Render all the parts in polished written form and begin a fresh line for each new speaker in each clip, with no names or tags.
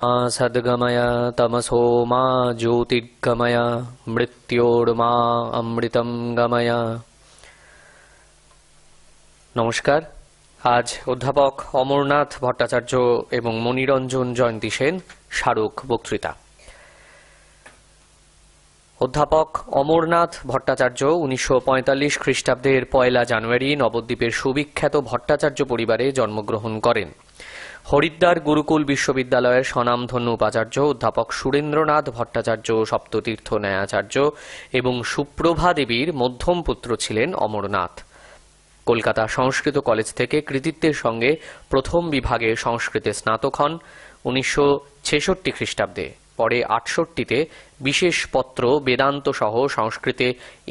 सद्गमय तमसो मा ज्योतिर्गमय मृत्योर्मा अमृतम गमय। নমস্কার। আজ অধ্যাপক অমরনাথ ভট্টাচার্য এবং মণিরঞ্জন জয়ন্তী সেন স্মারক বক্তৃতা। অধ্যাপক অমরনাথ ভট্টাচার্য 1945 খ্রিস্টাব্দের 1 জানুয়ারি নবদ্বীপের সুবিখ্যাত ভট্টাচার্য পরিবারে জন্মগ্রহণ করেন। হরিদ্বার গুরুকুল বিশ্ববিদ্যালয়ের স্বনামধন্য উপাচার্য অধ্যাপক সুরেন্দ্রনাথ ভট্টাচার্য সপ্ততীর্থ ন্যায়াচার্য এবং সুপ্রভা দেবীর মধ্যম পুত্র ছিলেন অমরনাথ। কলকাতা সংস্কৃত কলেজ থেকে কৃতিত্বের সঙ্গে প্রথম বিভাগে সংস্কৃতে স্নাতক হন 1966 খ্রিস্টাব্দে। পরে 68তে বিশেষ পত্র বেদান্ত সহ সংস্কৃতে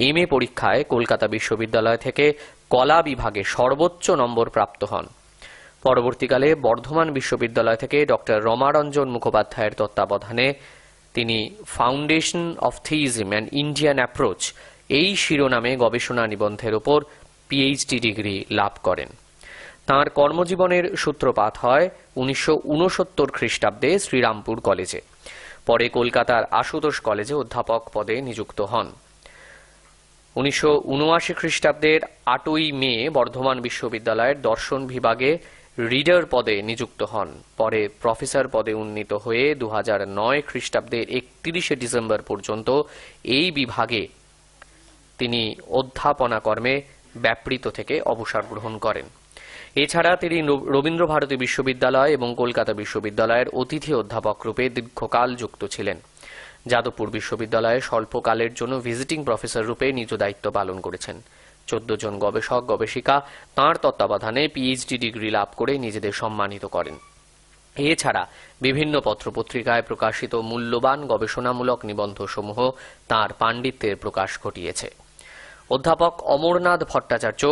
এমএ পরীক্ষায় কলকাতা বিশ্ববিদ্যালয় থেকে কলা বিভাগে সর্বোচ্চ নম্বর প্রাপ্ত হন। পরবর্তীকালে বর্ধমান বিশ্ববিদ্যালয় থেকে ডক্টর রমারঞ্জন মুখোপাধ্যায়ের তত্ত্বাবধানে তিনি foundation of theism and Indian approach এই শিরোনামে গবেষণা নিবন্ধের ওপর পিএইচডি ডিগ্রি লাভ করেন। তাঁর কর্মজীবনের সূত্রপাত হয় 1969 খ্রিস্টাব্দে শ্রীরামপুর কলেজে। পরে কলকাতার আশুতোষ কলেজে অধ্যাপক পদে নিযুক্ত হন। 1979 খ্রিস্টাব্দের 8ই মে বর্ধমান বিশ্ববিদ্যালয়ের দর্শন বিভাগে রিডার পদে নিযুক্ত হন। পরে প্রফেসর পদে উন্নীত হয়ে 2009 খ্রিস্টাব্দের 31শে ডিসেম্বর পর্যন্ত এই বিভাগে তিনি অধ্যাপনা কর্মে ব্যাপৃত থেকে অবসর গ্রহণ করেন। এছাড়া তিনি রবীন্দ্রভারতী বিশ্ববিদ্যালয় এবং কলকাতা বিশ্ববিদ্যালয়ের অতিথি অধ্যাপক রূপে দীর্ঘকাল যুক্ত ছিলেন। যাদবপুর বিশ্ববিদ্যালয়ে স্বল্পকালের জন্য ভিজিটিং প্রফেসর রূপে নিজ দায়িত্ব পালন করেছেন। 14 জন গবেষক গবেষিকা তাঁর তত্ত্বাবধানে পিএইচডি ডিগ্রি লাভ করে নিজেদের সম্মানিত করেন। এছাড়া বিভিন্ন পত্রপত্রিকায় প্রকাশিত মূল্যবান গবেষণামূলক নিবন্ধসমূহ তাঁর পাণ্ডিত্যের প্রকাশ ঘটিয়েছে। অধ্যাপক অমরনাথ ভট্টাচার্য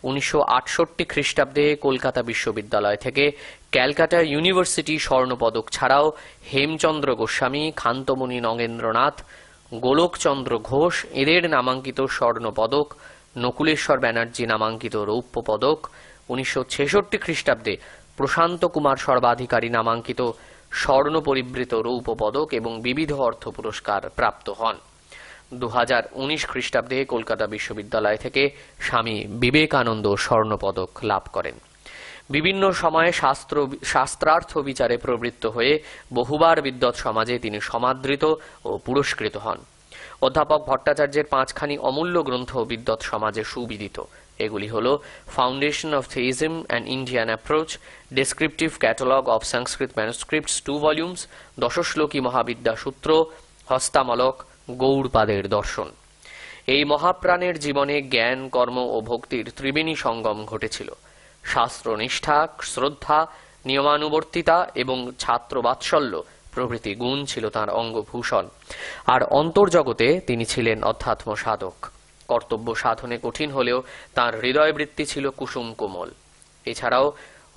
1968 খ্রিস্টাব্দে কলকাতা বিশ্ববিদ্যালয় থেকে ক্যালকাটা ইউনিভার্সিটি স্বর্ণপদক ছাড়াও হেমচন্দ্র গোস্বামী, খান্তমণি নগেন্দ্রনাথ, গোলকচন্দ্র ঘোষ এদের নামাঙ্কিত স্বর্ণপদক, নকুলেশ্বর ব্যানার্জি নামাঙ্কিত রৌপ্য পদক, 1966 খ্রিস্টাব্দে প্রশান্ত কুমার সর্বাধিকারী নামাঙ্কিত স্বর্ণ পরিবৃত রৌপ্য পদক এবং বিবিধ অর্থ পুরস্কার প্রাপ্ত হন। 2019 খ্রিস্টাব্দে কলকাতা বিশ্ববিদ্যালয় থেকে স্বামী বিবেকানন্দ স্বর্ণপদক লাভ করেন। বিভিন্ন সময়ে শাস্ত্রার্থ বিচারে প্রবৃত্ত হয়ে বহুবার বিদ্বৎ সমাজে তিনি সমাদৃত ও পুরস্কৃত হন। অধ্যাপক ভট্টাচার্যের 5খানি অমূল্য গ্রন্থ বিদ্বৎ সমাজে সুবিদিত। এগুলি হল foundation of theism and Indian approach, descriptive catalogue of Sanskrit manuscripts 2 volumes, Dashashloki Mahavidya Sutra, Hastamalaka, গৌড়পাদের দর্শন। এই মহাপ্রাণের জীবনে জ্ঞান, কর্ম ও ভক্তির ত্রিবেণী সঙ্গম ঘটেছিল। শাস্ত্রনিষ্ঠা, শ্রদ্ধা, নিয়মানুবর্তিতা এবং ছাত্রবাৎসল্য প্রভৃতি গুণ ছিল তাঁর অঙ্গভূষণ। আর অন্তর্জগতে তিনি ছিলেন অধ্যাত্ম সাধক। কর্তব্য সাধনে কঠিন হলেও তাঁর হৃদয়বৃত্তি ছিল কুসুম কোমল। এছাড়াও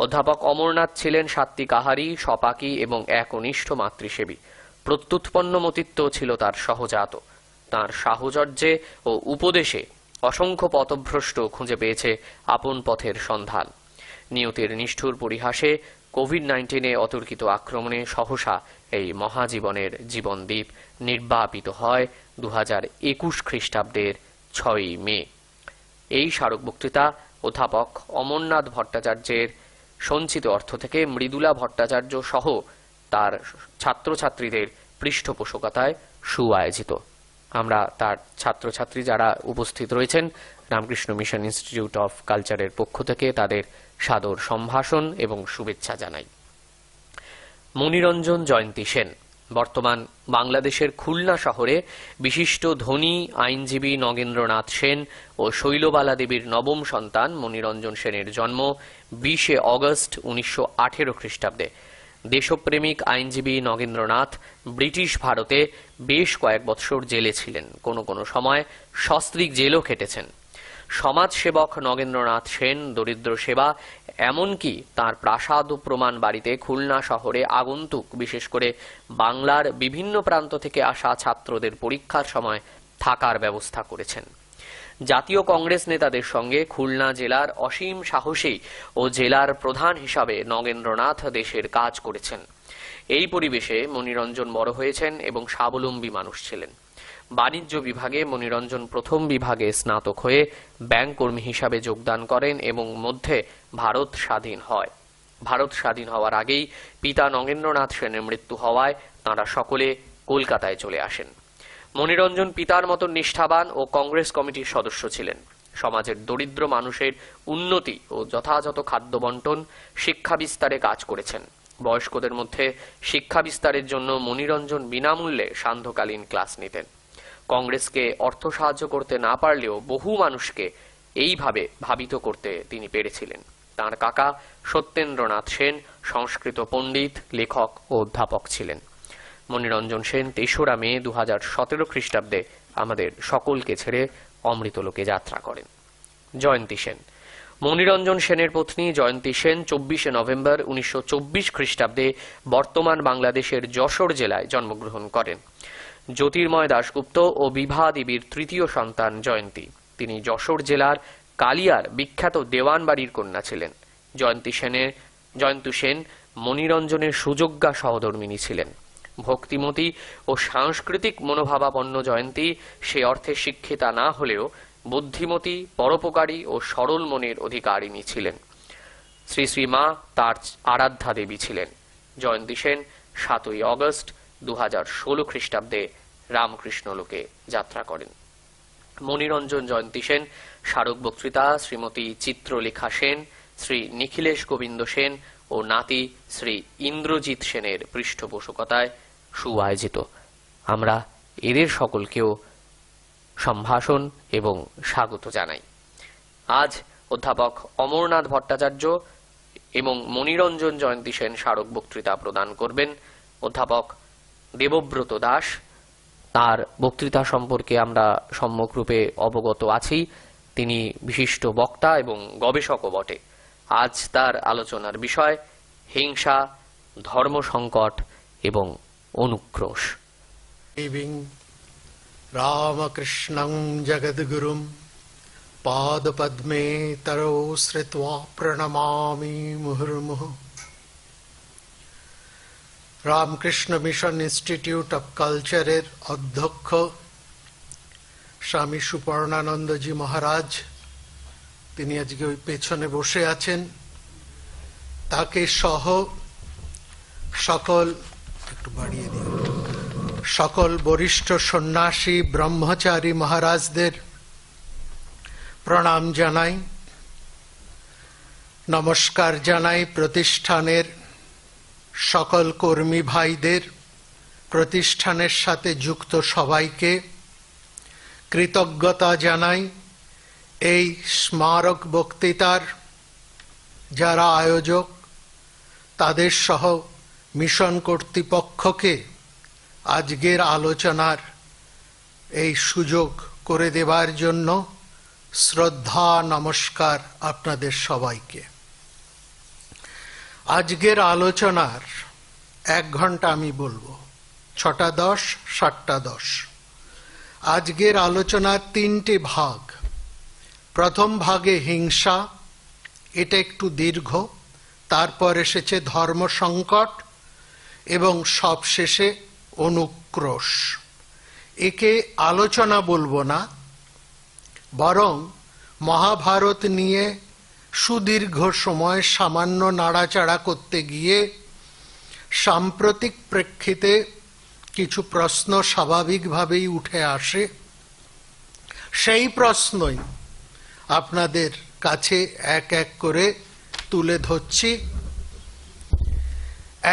অধ্যাপক অমরনাথ ছিলেন সাত্ত্বিক আহারী, সপাকী এবং একনিষ্ঠ মাতৃসেবী। প্রত্যুৎপন্ন মতিত্ব ছিল তার সহজাত। তাঁর সাহচর্যে ও উপদেশে অসংখ্য পথভ্রষ্ট খুঁজে পেয়েছে আপন পথের সন্ধান। নিয়তির নিষ্ঠুর পরিহাসে কোভিড-19 অতর্কিত আক্রমণে সহসা এই মহাজীবনের জীবনদ্বীপ নির্বাপিত হয় 2021 খ্রিস্টাব্দের 6ই মে। এই স্মারক বক্তৃতা অধ্যাপক অমরনাথ ভট্টাচার্যের সঞ্চিত অর্থ থেকে মৃদুলা ভট্টাচার্য সহ তার ছাত্রছাত্রীদের পৃষ্ঠপোষকতায় সুআয়োজিত। আমরা তার ছাত্রছাত্রী যারা উপস্থিত রয়েছেন রামকৃষ্ণ মিশন ইনস্টিটিউট অফ কালচারের পক্ষ থেকে তাদের সাদর সম্ভাষণ এবং শুভেচ্ছা জানাই। মণিরঞ্জন জয়ন্তী সেন বর্তমান বাংলাদেশের খুলনা শহরে বিশিষ্ট ধনী আইনজীবী নগেন্দ্রনাথ সেন ও শৈলবালা দেবীর নবম সন্তান মণিরঞ্জন সেনের জন্ম 20 অগস্ট 1918 খ্রিস্টাব্দে। দেশপ্রেমিক আইনজীবী নগেন্দ্রনাথ ব্রিটিশ ভারতে বেশ কয়েক বৎসর জেলে ছিলেন। কোনো কোনো সময় সস্ত্রীক জেলও খেটেছেন। সমাজসেবক নগেন্দ্রনাথ সেন দরিদ্র সেবা, এমনকি তাঁর প্রাসাদ ও প্রমাণ বাড়িতে খুলনা শহরে আগন্তুক বিশেষ করে বাংলার বিভিন্ন প্রান্ত থেকে আসা ছাত্রদের পরীক্ষার সময় থাকার ব্যবস্থা করেছেন। জাতীয় কংগ্রেস নেতাদের সঙ্গে খুলনা জেলার অসীম সাহসী ও জেলার প্রধান হিসাবে নগেন্দ্রনাথ দেশের কাজ করেছেন। এই পরিবেশে মনিরঞ্জন বড় হয়েছেন এবং স্বাবলম্বী মানুষ ছিলেন। বাণিজ্য বিভাগে মনিরঞ্জন প্রথম বিভাগে স্নাতক হয়ে ব্যাংক কর্মী হিসাবে যোগদান করেন এবং মধ্যে ভারত স্বাধীন হয়। ভারত স্বাধীন হওয়ার আগেই পিতা নগেন্দ্রনাথ সেনের মৃত্যু হওয়ায় তাঁরা সকলে কলকাতায় চলে আসেন। মনিরঞ্জন পিতার মতো নিষ্ঠাবান ও কংগ্রেস কমিটির সদস্য ছিলেন। সমাজের দরিদ্র মানুষের উন্নতি ও যথাযথ খাদ্য বন্টন, শিক্ষা বিস্তারে কাজ করেছেন। বয়স্কদের মধ্যে শিক্ষা বিস্তারের জন্য মনিরঞ্জন বিনামূল্যে সান্ধ্যকালীন ক্লাস নিতেন। কংগ্রেসকে অর্থ সাহায্য করতে না পারলেও বহু মানুষকে এইভাবে ভাবিত করতে তিনি পেরেছিলেন। তাঁর কাকা সত্যেন্দ্রনাথ সেন সংস্কৃত পণ্ডিত, লেখক ও অধ্যাপক ছিলেন। মনিরঞ্জন সেন ৩রা মে ২০১৭ খ্রিস্টাব্দে আমাদের সকলকে ছেড়ে অমৃতলোকে যাত্রা করেন। জয়ন্তী সেন। মনিরঞ্জন সেনের পত্নী জয়ন্তী সেন ২৪শে নভেম্বর ১৯২৪ খ্রিস্টাব্দে বর্তমান বাংলাদেশের যশোর জেলায় জন্মগ্রহণ করেন। জ্যোতির্ময় দাশগুপ্ত ও বিভা দেবীর তৃতীয় সন্তান জয়ন্তী। তিনি যশোর জেলার কালিয়ার বিখ্যাত দেওয়ান বাড়ির কন্যা ছিলেন। জয়ন্তী সেন মনিরঞ্জনের সুযোগ্যা সহধর্মিণী ছিলেন। ভক্তিমতী ও সাংস্কৃতিক মনোভাবাপন্ন জয়ন্তী সে অর্থে শিক্ষিতা না হলেও বুদ্ধিমতী, পরোপকারী ও সরল মনের অধিকারিণী ছিলেন। শ্রী শ্রী মা তার আরাধ্যা দেবী ছিলেন। জয়ন্তী সেন ৭ই অগস্ট ২০১৬ খ্রিস্টাব্দে রামকৃষ্ণ লোকে যাত্রা করেন। মনিরঞ্জন জয়ন্তী সেন স্মারক বক্তৃতা শ্রীমতী চিত্রলেখা সেন, শ্রী নিখিলেশ গোবিন্দ সেন ও নাতি শ্রী ইন্দ্রজিৎ সেনের পৃষ্ঠপোষকতায় সুআয়োজিত। আমরা এদের সকলকেও সম্ভাষণ এবং স্বাগত জানাই। আজ অধ্যাপক অমরনাথ ভট্টাচার্য এবং মনিরঞ্জন জয়ন্তী সেন স্মারক বক্তৃতা প্রদান করবেন। অধ্যাপক দেবব্রত দাস, তার বক্তৃতা সম্পর্কে আমরা সম্যকরূপে অবগত আছি। তিনি বিশিষ্ট বক্তা এবং গবেষকও বটে। আজ তার আলোচনার বিষয় হিংসা, ধর্ম সংকট এবং অনুক্রোশ।
রামকৃষ্ণং জগদ্গুরুম পাদপদ্মে তরো শ্রিত্বা প্রণমামি মুহুর্মুহুঃ। রামকৃষ্ণ মিশন ইনস্টিটিউট অফ কালচারের অধ্যক্ষ স্বামী সুপর্ণানন্দজি মহারাজ, তিনি আজকে ওই পেছনে বসে আছেন। তাকে সহ সকল বরিষ্ঠ সন্ন্যাসী ব্রহ্মচারী মহারাজদের প্রণাম জানাই, নমস্কার জানাই। প্রতিষ্ঠানের সকল কর্মী ভাইদের, প্রতিষ্ঠানের সাথে যুক্ত সবাইকে কৃতজ্ঞতা জানাই। এই স্মারক বক্তৃতার যারা আয়োজক, তাদের সহ মিশন কর্তৃপক্ষকে আজকের আলোচনার এই সুযোগ করে দেবার জন্য শ্রদ্ধা নমস্কার আপনাদের সবাইকে। আজকের আলোচনার 1 ঘন্টা আমি বলবো, 6:10, 7:10। আজকের আলোচনার 3টে ভাগ। প্রথম ভাগে হিংসা, এটা একটু দীর্ঘ। তারপর এসেছে ধর্ম সংকট এবং সবশেষে অনুক্রোশ। একে আলোচনা বলবো না, বরং মহাভারত নিয়ে সুদীর্ঘ সময় সামান্য নাড়াচাড়া করতে গিয়ে সাম্প্রতিক প্রেক্ষিতে কিছু প্রশ্ন স্বাভাবিকভাবেই উঠে আসে। সেই প্রশ্নই আপনাদের কাছে এক এক করে তুলে ধরছি।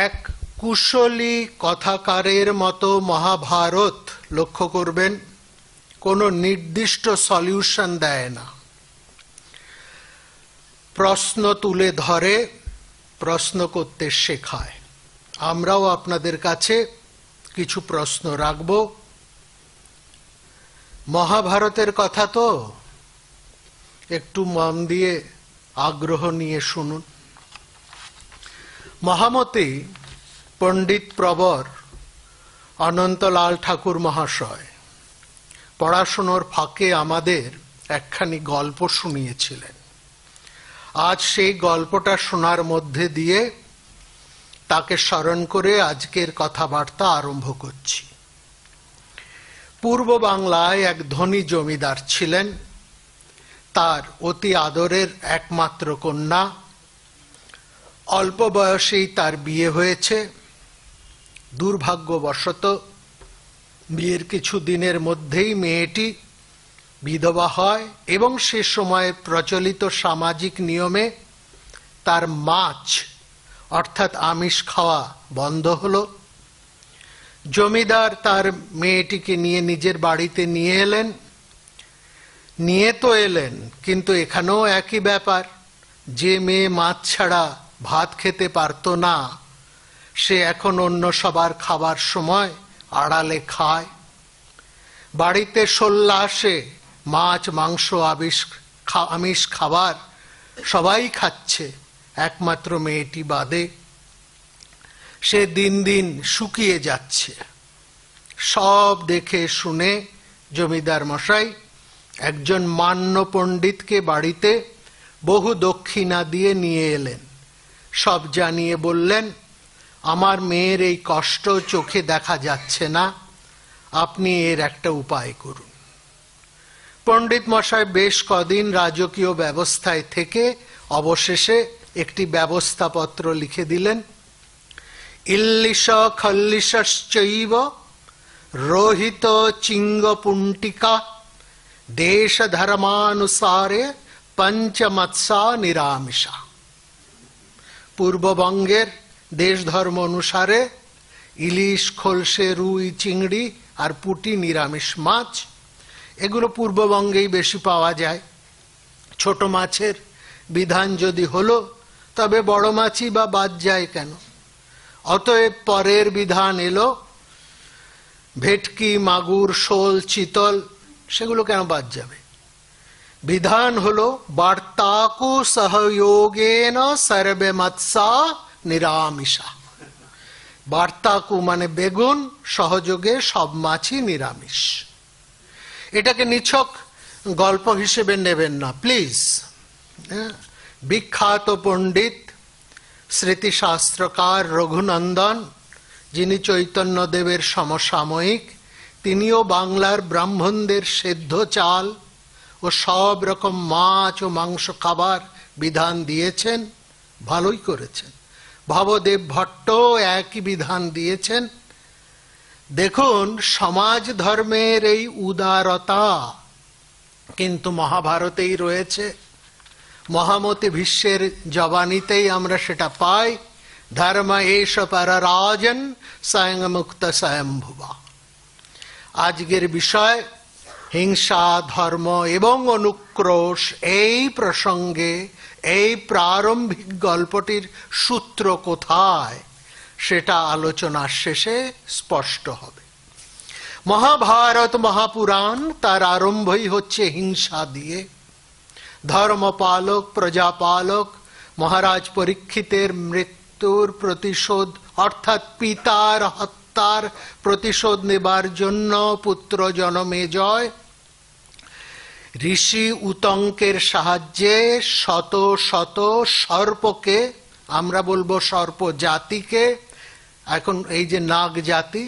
এক কুশলী কথাকারের মতো মহাভারত, লক্ষ্য করবেন, কোনো নির্দিষ্ট সলিউশন দেয় না। প্রশ্ন তুলে ধরে, প্রশ্ন করতে শেখায়। আমরাও আপনাদের কাছে কিছু প্রশ্ন রাখব। মহাভারতের কথা তো একটু মন দিয়ে আগ্রহ নিয়ে শুনুন। মহামতি পণ্ডিত প্রবর অনন্তলাল ঠাকুর মহাশয় পড়াশুনোর ফাঁকে আমাদের একখানি গল্প শুনিয়েছিলেন। আজ সেই গল্পটা শোনার মধ্যে দিয়ে তাকে স্মরণ করে আজকের কথাবার্তা আরম্ভ করছি। পূর্ব বাংলায় এক ধনী জমিদার ছিলেন। তার অতি আদরের একমাত্র কন্যা। অল্প বয়সেই তার বিয়ে হয়েছে। দুর্ভাগ্যবশত বিয়ের কিছু দিনের মধ্যেই মেয়েটি বিধবা হয় এবং সে সময়ে প্রচলিত সামাজিক নিয়মে তার মাছ অর্থাৎ আমিষ খাওয়া বন্ধ হলো। জমিদার তার মেয়েটিকে নিয়ে নিজের বাড়িতে নিয়ে এলেন। নিয়ে তো এলেন, কিন্তু এখানেও একই ব্যাপার। যে মেয়ে মাছ ছাড়া ভাত খেতে পারত না, সে এখন অন্য সবার খাবার সময় আড়ালে খায়। বাড়িতে সোল্লাসে মাছ মাংস আমিষ খাবার সবাই খাচ্ছে, একমাত্র মেয়েটি বাদে। সে দিন দিন শুকিয়ে যাচ্ছে। সব দেখে শুনে জমিদার মশাই একজন মান্য পণ্ডিতকে বাড়িতে বহু দক্ষিণা দিয়ে নিয়ে এলেন। সব জানিয়ে বললেন, আমার মেয়ের এই কষ্ট চোখে দেখা যাচ্ছে না, আপনি এর একটা উপায় করুন। পণ্ডিত মশাই বেশ কদিন রাজকীয় ব্যবস্থায় থেকে অবশেষে একটি ব্যবস্থাপত্র লিখে দিলেন। ইল্লিশ খল্লিশশ্চৈব রোহিত চিঙ্গ পুণ্টিকা দেশ ধর্মানুসারে পঞ্চমৎসা নিরামিষা। পূর্ববঙ্গের দেশ ধর্ম অনুসারে ইলিশ, খোলসে, রুই, চিংড়ি আর পুঁটি নিরামিষ মাছ, এগুলো পূর্ববঙ্গেই বেশি পাওয়া যায়। ছোট মাছের বিধান যদি হলো, তবে বড় মাছই বা বাদ যায় কেন? অতএব পরের বিধান এলো, ভেটকি, মাগুর, শোল, চিতল, সেগুলো কেন বাদ যাবে? বিধান হলো বার্তাকু সহযোগেন সর্বে মৎসা নিরামিষা। বার্তাকু মানে বেগুন, সহযোগে সব মাছই নিরামিষ। এটাকে নিছক গল্প হিসেবে নেবেন না প্লিজ। বিখ্যাত পণ্ডিত স্মৃতিশাস্ত্রকার রঘুনন্দন, যিনি চৈতন্যদেবের সমসাময়িক, তিনিও বাংলার ব্রাহ্মণদের সেদ্ধ চাল ও সব রকম মাছ ও মাংস খাবার বিধান দিয়েছেন। ভালোই করেছেন। ভবদেব ভট্ট একই বিধান দিয়েছেন। দেখুন, সমাজ ধর্মের এই উদারতা কিন্তু মহাভারতেই রয়েছে। মহামতি ভীষ্মের জবানিতেই আমরা সেটা পাই। ধর্ম এষ পররাজন স্বয়ং মুক্ত স্বয়ম্ভুবা। আজকের বিষয় হিংসা, ধর্ম এবং অনুক্রোশ। এই প্রসঙ্গে এই প্রারম্ভিক গল্পটির সূত্র কোথায়, সেটা আলোচনার শেষে স্পষ্ট হবে। মহাভারত মহাপুরাণ, তার আরম্ভই হচ্ছে হিংসা দিয়ে। ধর্মপালক, প্রজাপালক মহারাজ পরীক্ষিতের মৃত্যুর প্রতিশোধ অর্থাৎ পিতার হত্যার প্রতিশোধ নেবার জন্য পুত্র জনমেজয় ঋষি উতঙ্কের সাহায্যে শত শত সর্পকে, আমরা বলবো সর্প জাতিকে, এখন এই যে নাগ জাতি,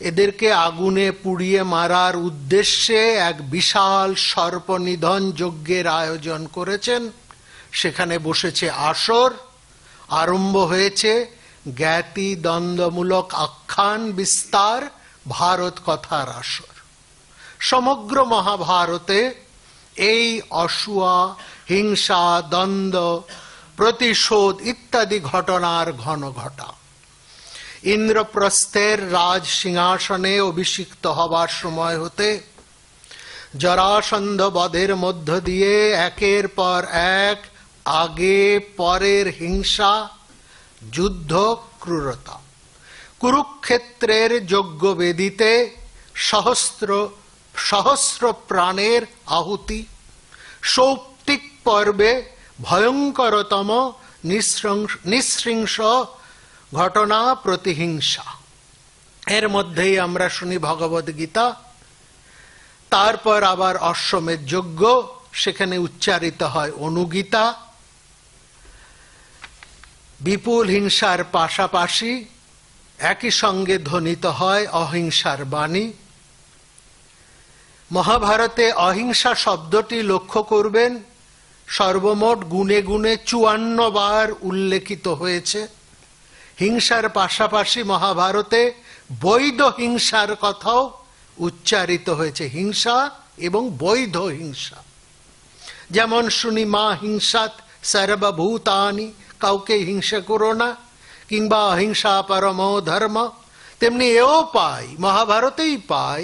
এদেরকে আগুনে পুড়িয়ে মারার উদ্দেশ্যে এক বিশাল সর্পনিধন যজ্ঞের আয়োজন করেছেন। সেখানে বসেছে আসর, আরম্ভ হয়েছে জ্ঞাতি দ্বন্দ্বমূলক আখ্যান বিস্তার, ভারত কথার আসর। সমগ্র মহাভারতে এই অসূয়া, হিংসা, দ্বন্দ্ব, প্রতিশোধ ইত্যাদি ঘটনার ঘন ঘটা। ইন্দ্রপ্রস্থের রাজ সিংহাসনে অভিষিক্ত হবার সময় হতে জরাসন্ধ বধের মধ্য দিয়ে একের পর এক আগে পরের হিংসা, যুদ্ধ, ক্রূরতা। কুরুক্ষেত্রের যজ্ঞবেদিতে সহস্র সহস্র প্রাণের আহুতি। সৌপ্তিক পর্বে ভয়ঙ্করতম নিঃশৃংস ঘটনা প্রতিহিংসা। এর মধ্যেই আমরা শুনি ভগবদ গীতা। তারপর আবার অশ্বমেধ যজ্ঞ, সেখানে উচ্চারিত হয় অনুগীতা। বিপুল হিংসার পাশাপাশি একই সঙ্গে ধ্বনিত হয় অহিংসার বাণী। মহাভারতে অহিংসা শব্দটি লক্ষ্য করবেন সর্বমোট গুণে গুণে 54 বার উল্লেখিত হয়েছে। হিংসার পাশাপাশি মহাভারতে বৈধ হিংসার কথাও উচ্চারিত হয়েছে, হিংসা এবং বৈধ হিংসা। যেমন শুনি মা হিংসাত সর্বভূতানি, কাউকে হিংসা করো না, কিংবা অহিংসা পরমো ধর্ম, তেমনি এও পাই, মহাভারতেই পাই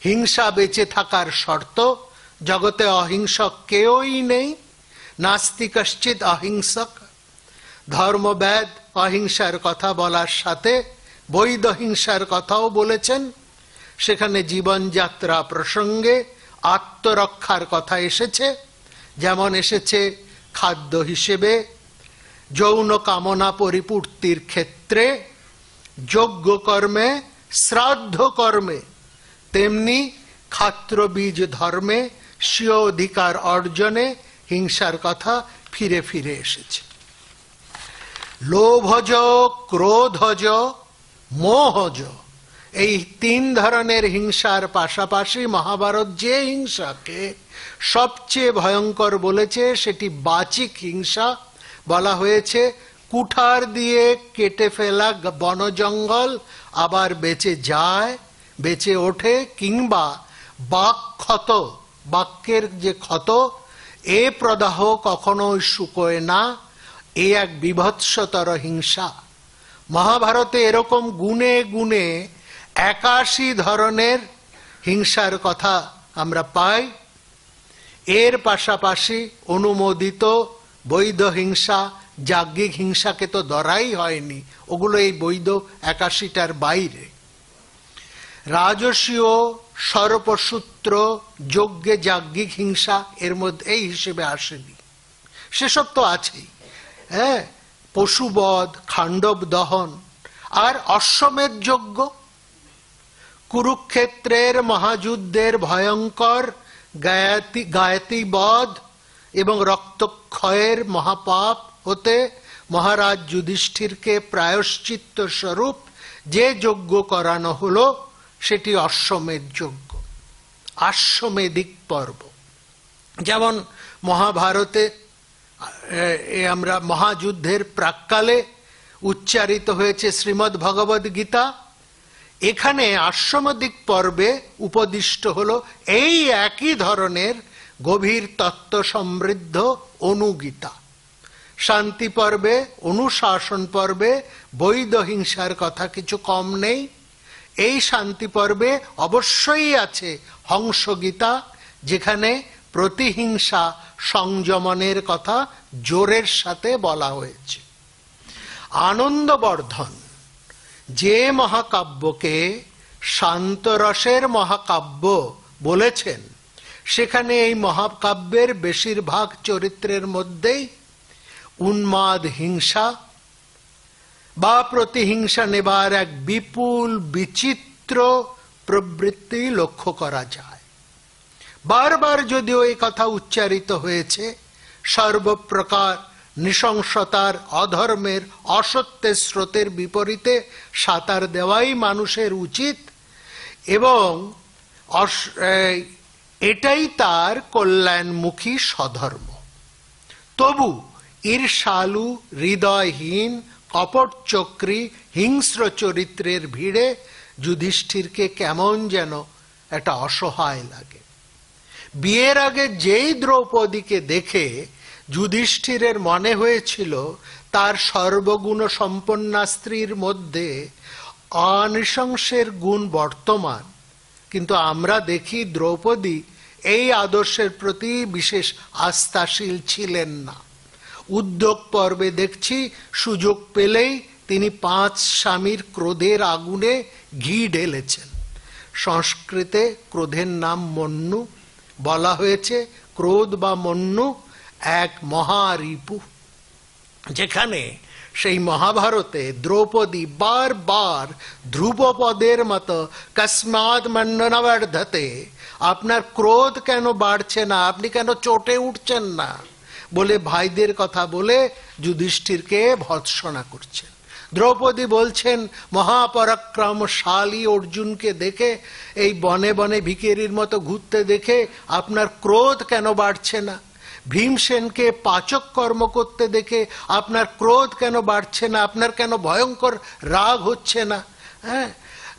হিংসা বেঁচে থাকার শর্ত। জগতে অহিংসক কেউই নেই, নাস্তি কশ্চিৎ অহিংসক। ধর্মবেদ অহিংসার কথা বলার সাথে বৈধ হিংসার কথাও বলেছেন। সেখানে জীবনযাত্রা প্রসঙ্গে আত্মরক্ষার কথা এসেছে, যেমন এসেছে খাদ্য হিসেবে, যৌন কামনা পরিপূর্তির ক্ষেত্রে, যজ্ঞ কর্মে, শ্রাদ্ধ কর্মে, তেমনি ক্ষাত্রবীজ ধর্মে স্বীয় অধিকার অর্জনে হিংসার কথা ফিরে ফিরে এসেছে। লোভজ, ক্রোধজ, মোহজ, এই 3 ধরনের হিংসার পাশাপাশি মহাভারত যে হিংসাকে সবচেয়ে ভয়ঙ্কর বলেছে সেটি বাচিক হিংসা। বলা হয়েছে কুঠার দিয়ে কেটে ফেলা বন জঙ্গল আবার বেঁচে যায়, বেঁচে ওঠে, কিংবা বাক ক্ষত, বাক্যের যে ক্ষত, এ প্রদাহ কখনোই শুকোয় না, এ এক বিভৎসতর হিংসা। মহাভারতে এরকম গুণে গুণে 81 ধরনের হিংসার কথা আমরা পাই। এর পাশাপাশি অনুমোদিত বৈধ হিংসা, যাজ্ঞিক হিংসাকে তো ধরাই হয়নি, ওগুলো এই বৈধ 81টার বাইরে। রাজসীয়, সর্পসূত্র, যজ্ঞে যাজ্ঞিক হিংসা এর মধ্যে এই হিসেবে আসেনি, সেসব তো আছেই। হ্যাঁ, পশুবধ, খাণ্ডব দহন, আর অশ্বমেধ যজ্ঞ, কুরুক্ষেত্রের মহাযুদ্ধের ভয়ঙ্কর গায়তি বধ এবং রক্তক্ষয়ের মহাপাপ হতে মহারাজ যুধিষ্ঠিরকে প্রায়শ্চিত্ত স্বরূপ যে যজ্ঞ করানো হলো সেটি অশ্বমেধ যজ্ঞ, আশ্বমেধিক পর্ব। যেমন মহাভারতে আমরা মহাযুদ্ধের প্রাক্কালে উচ্চারিত হয়েছে শ্রীমদ্ ভগবদ গীতা, এখানে আশ্বমেধিক পর্বে উপদিষ্ট হলো এই একই ধরনের গভীর তত্ত্ব সমৃদ্ধ অনুগীতা। শান্তি পর্বে, অনুশাসন পর্বে বৈধ হিংসার কথা কিছু কম নেই। এই শান্তি পর্বে অবশ্যই আছে হংসগীতা, যেখানে প্রতিহিংসা সংযমনের কথা জোরের সাথে বলা হয়েছে। আনন্দবর্ধন যে মহাকাব্যকে শান্তরসের মহাকাব্য বলেছেন, সেখানে এই মহাকাব্যের বেশিরভাগ চরিত্রের মধ্যেই উন্মাদ হিংসা বা প্রতিহিংসা নেবার এক বিপুল বিচিত্র প্রবৃত্তি লক্ষ্য করা যায়। বারবার যদিও এই কথা উচ্চারিত হয়েছে, সর্বপ্রকার নৃশংসতার, অধর্মের, অসত্যের স্রোতের বিপরীতে সাঁতার দেওয়াই মানুষের উচিত এবং এটাই তার কল্যাণমুখী স্বধর্ম। তবু ঈর্ষালু, হৃদয়হীন, কপট চক্রী, হিংস্র চরিত্রের ভিড়ে যুধিষ্ঠিরকে কেমন যেন একটা অসহায় লাগে। বিয়ের আগে যেই দ্রৌপদীকে দেখে যুধিষ্ঠিরের মনে হয়েছিল তার সর্বগুণ সম্পন্না স্ত্রীর মধ্যে অনৃশংসের গুণ বর্তমান, কিন্তু আমরা দেখি দ্রৌপদী এই আদর্শের প্রতি বিশেষ আস্থাশীল ছিলেন না। উদ্যোগ পর্বে দেখছি সুযোগ পেলেই তিনি 5 স্বামীর ক্রোধের আগুনে ঘি ঢেলেছেন। সংস্কৃতে ক্রোধের নাম মন্যু। বলা হয়েছে ক্রোধ বা মন্যু এক মহারিপু, যেখানে সেই মহাভারতে দ্রৌপদী বারবার ধ্রুবপদের মতো কস্মাৎ মন্যনবর্ধতে, আপনার ক্রোধ কেন বাড়ছে না, আপনি কেন চটে উঠছেন না, বলে ভাইদের কথা বলে যুধিষ্ঠিরকে ভর্ৎসনা করছেন। দ্রৌপদী বলছেন মহাপরাক্রমশালী অর্জুনকে দেখে, এই বনে বনে ভিখারির মতো ঘুরতে দেখে আপনার ক্রোধ কেন বাড়ছে না? ভীমসেনকে পাচক কর্ম করতে দেখে আপনার ক্রোধ কেন বাড়ছে না? আপনার কেন ভয়ঙ্কর রাগ হচ্ছে না? হ্যাঁ,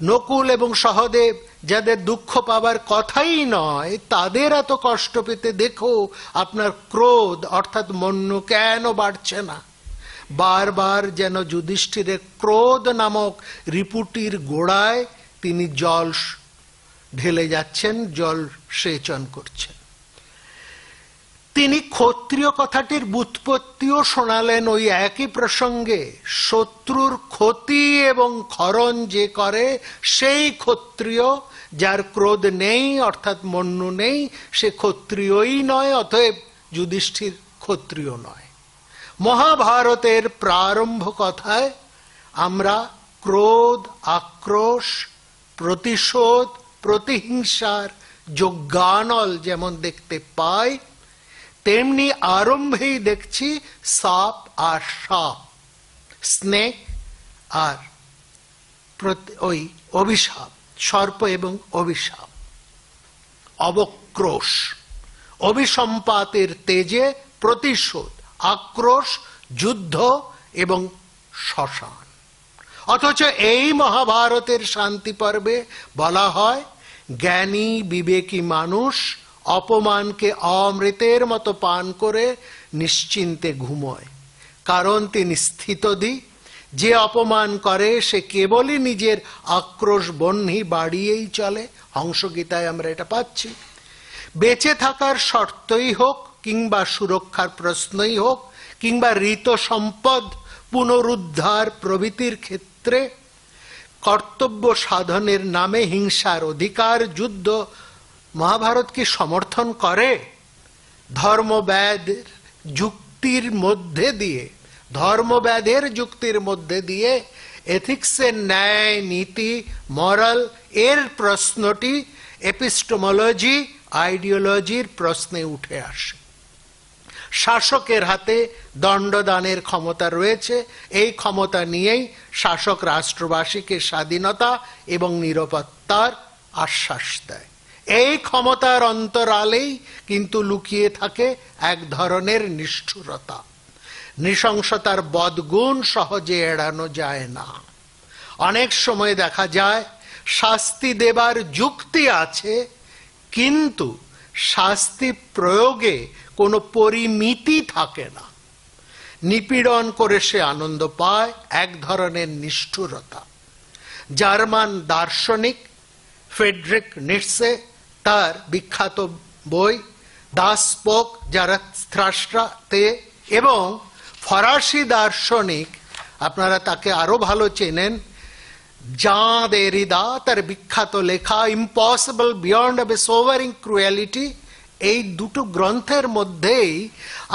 নকুল এবং সহদেব যাদের দুঃখ পাবার কথাই নয়, তাদের এত কষ্ট পেতে দেখো আপনার ক্রোধ অর্থাৎ মন্য কেন বাড়ছে না? বারবার যেন যুধিষ্ঠিরের ক্রোধ নামক রিপুটির গোড়ায় তিনি জল ঢেলে যাচ্ছেন, জল সেচন করছেন। তিনি ক্ষত্রিয় কথাটির ব্যুৎপত্তিও শোনালেন ওই একই প্রসঙ্গে। শত্রুর ক্ষতি এবং খরণ যে করে সেই ক্ষত্রিয়, যার ক্রোধ নেই অর্থাৎ মন্যু নেই, সে ক্ষত্রিয়ই নয়, অতএব যুধিষ্ঠির ক্ষত্রিয় নয়। মহাভারতের প্রারম্ভ কথায় আমরা ক্রোধ, আক্রোশ, প্রতিশোধ, প্রতিহিংসার যজ্ঞানল যেমন দেখতে পাই, তেমনি আরম্ভেই দেখছি সাপ আর সাপ, স্নেক আর ওই অভিশাপ, সর্প এবং অভিশাপ, অবক্রোশ, অভিসম্পাতের তেজে প্রতিশোধ, আক্রোশ, যুদ্ধ এবং শ্মশান। অথচ এই মহাভারতের শান্তি পর্বে বলা হয় জ্ঞানী বিবেকী মানুষ অপমানকে অমৃতের মতো পান করে নিশ্চিন্তে ঘুমোয়, কারণ তিনি স্থিতধী। যে অপমান করে সে কেবলই নিজের আক্রোশ বহ্নি বাড়িয়েই চলে। হংসগীতায় আমরা এটা পাচ্ছি। বেঁচে থাকার শর্তই হোক কিংবা সুরক্ষার প্রশ্নই হোক কিংবা ঋত সম্পদ পুনরুদ্ধার প্রভৃতির ক্ষেত্রে কর্তব্য সাধনের নামে হিংসার অধিকার যুদ্ধ মহাভারত কি সমর্থন করে? ধর্মব্যাধের যুক্তির মধ্যে দিয়ে এথিক্সের ন্যায় নীতি, মরাল এর প্রশ্নটি এপিস্টেমোলজি, আইডিওলজির প্রশ্নে উঠে আসে। শাসকের হাতে দণ্ডদানের ক্ষমতা রয়েছে। এই ক্ষমতা নিয়েই শাসক রাষ্ট্রবাসীকে স্বাধীনতা এবং নিরাপত্তার আশ্বাস দেয়। এই ক্ষমতার অন্তরালেই কিন্তু লুকিয়ে থাকে এক ধরনের নিষ্ঠুরতা। নৃশংসতার বদগুণ সহজে এড়ানো যায় না। অনেক সময় দেখা যায় শাস্তি দেবার যুক্তি আছে, কিন্তু শাস্তি প্রয়োগে কোনো পরিমিতি থাকে না। নিপীড়ন করে সে আনন্দ পায়, এক ধরনের নিষ্ঠুরতা। জার্মান দার্শনিক ফ্রেডরিক নিটসে তার বিখ্যাত বই দাস স্পোক জারাথুস্ট্রাতে, এবং ফরাসি দার্শনিক, আপনারা তাকে আরো ভালো চেনেন, জাঁ দেরিদা, তার বিখ্যাত লেখা ইম্পসিবল বিয়ন্ড এ সোভারিং ক্রুয়েলিটি, এই দুটো গ্রন্থের মধ্যেই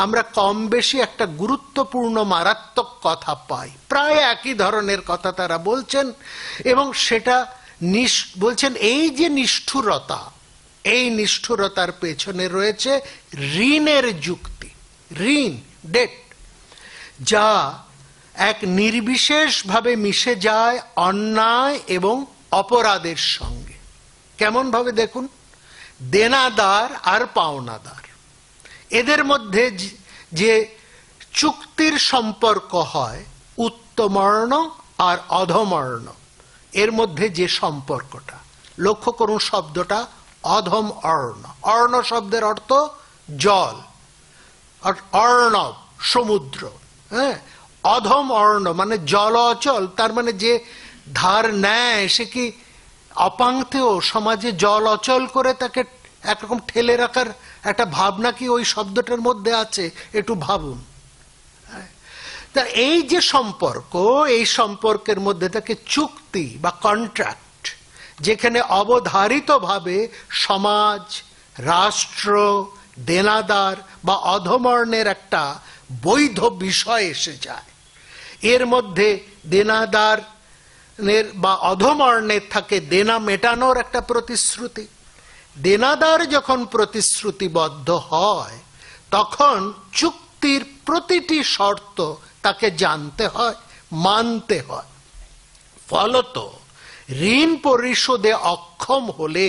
আমরা কম বেশি একটা গুরুত্বপূর্ণ মারাত্মক কথা পাই। প্রায় একই ধরনের কথা তারা বলছেন, এবং সেটা বলছেন এই যে নিষ্ঠুরতা, এই নিষ্ঠুরতার পেছনে রয়েছে ঋণের যুক্তি, ঋণ, ডেট, যা এক নির্বিশেষভাবে মিশে যায় অন্যায় এবং অপরাধের সঙ্গে। কেমন ভাবে দেখুন, দেনাদার আর পাওনাদার, এদের মধ্যে যে চুক্তির সম্পর্ক হয়, উত্তমর্ণ আর অধমর্ণ, এর মধ্যে যে সম্পর্কটা, লক্ষ্য করুন শব্দটা অধম অর্ণ। অর্ণ শব্দের অর্থ জল, অর্ণব সমুদ্র। হ্যাঁ, অধম অর্ণ মানে জল অচল, তার মানে যে ধার নেয় সে কি অপাঙ্ক্তেও সমাজে জল অচল করে তাকে একরকম ঠেলে রাখার একটা ভাবনা কি ওই শব্দটার মধ্যে আছে? একটু ভাবুন। তা এই যে সম্পর্ক, এই সম্পর্কের মধ্যে থাকে চুক্তি বা কন্ট্রাক্ট, যেখানে অবধারিতভাবে সমাজ, রাষ্ট্র, দেনাদার বা অধমর্ণের একটা বৈধ বিষয় এসে যায়। এর মধ্যে দেনাদার বা অধমর্ণের থাকে দেনা মেটানোর একটা প্রতিশ্রুতি। দেনাদার যখন প্রতিশ্রুতিবদ্ধ হয় তখন চুক্তি চুক্তির প্রতিটি শর্ত তাকে জানতে হয়, মানতে হয়। ফলত ঋণ পরিশোধে অক্ষম হলে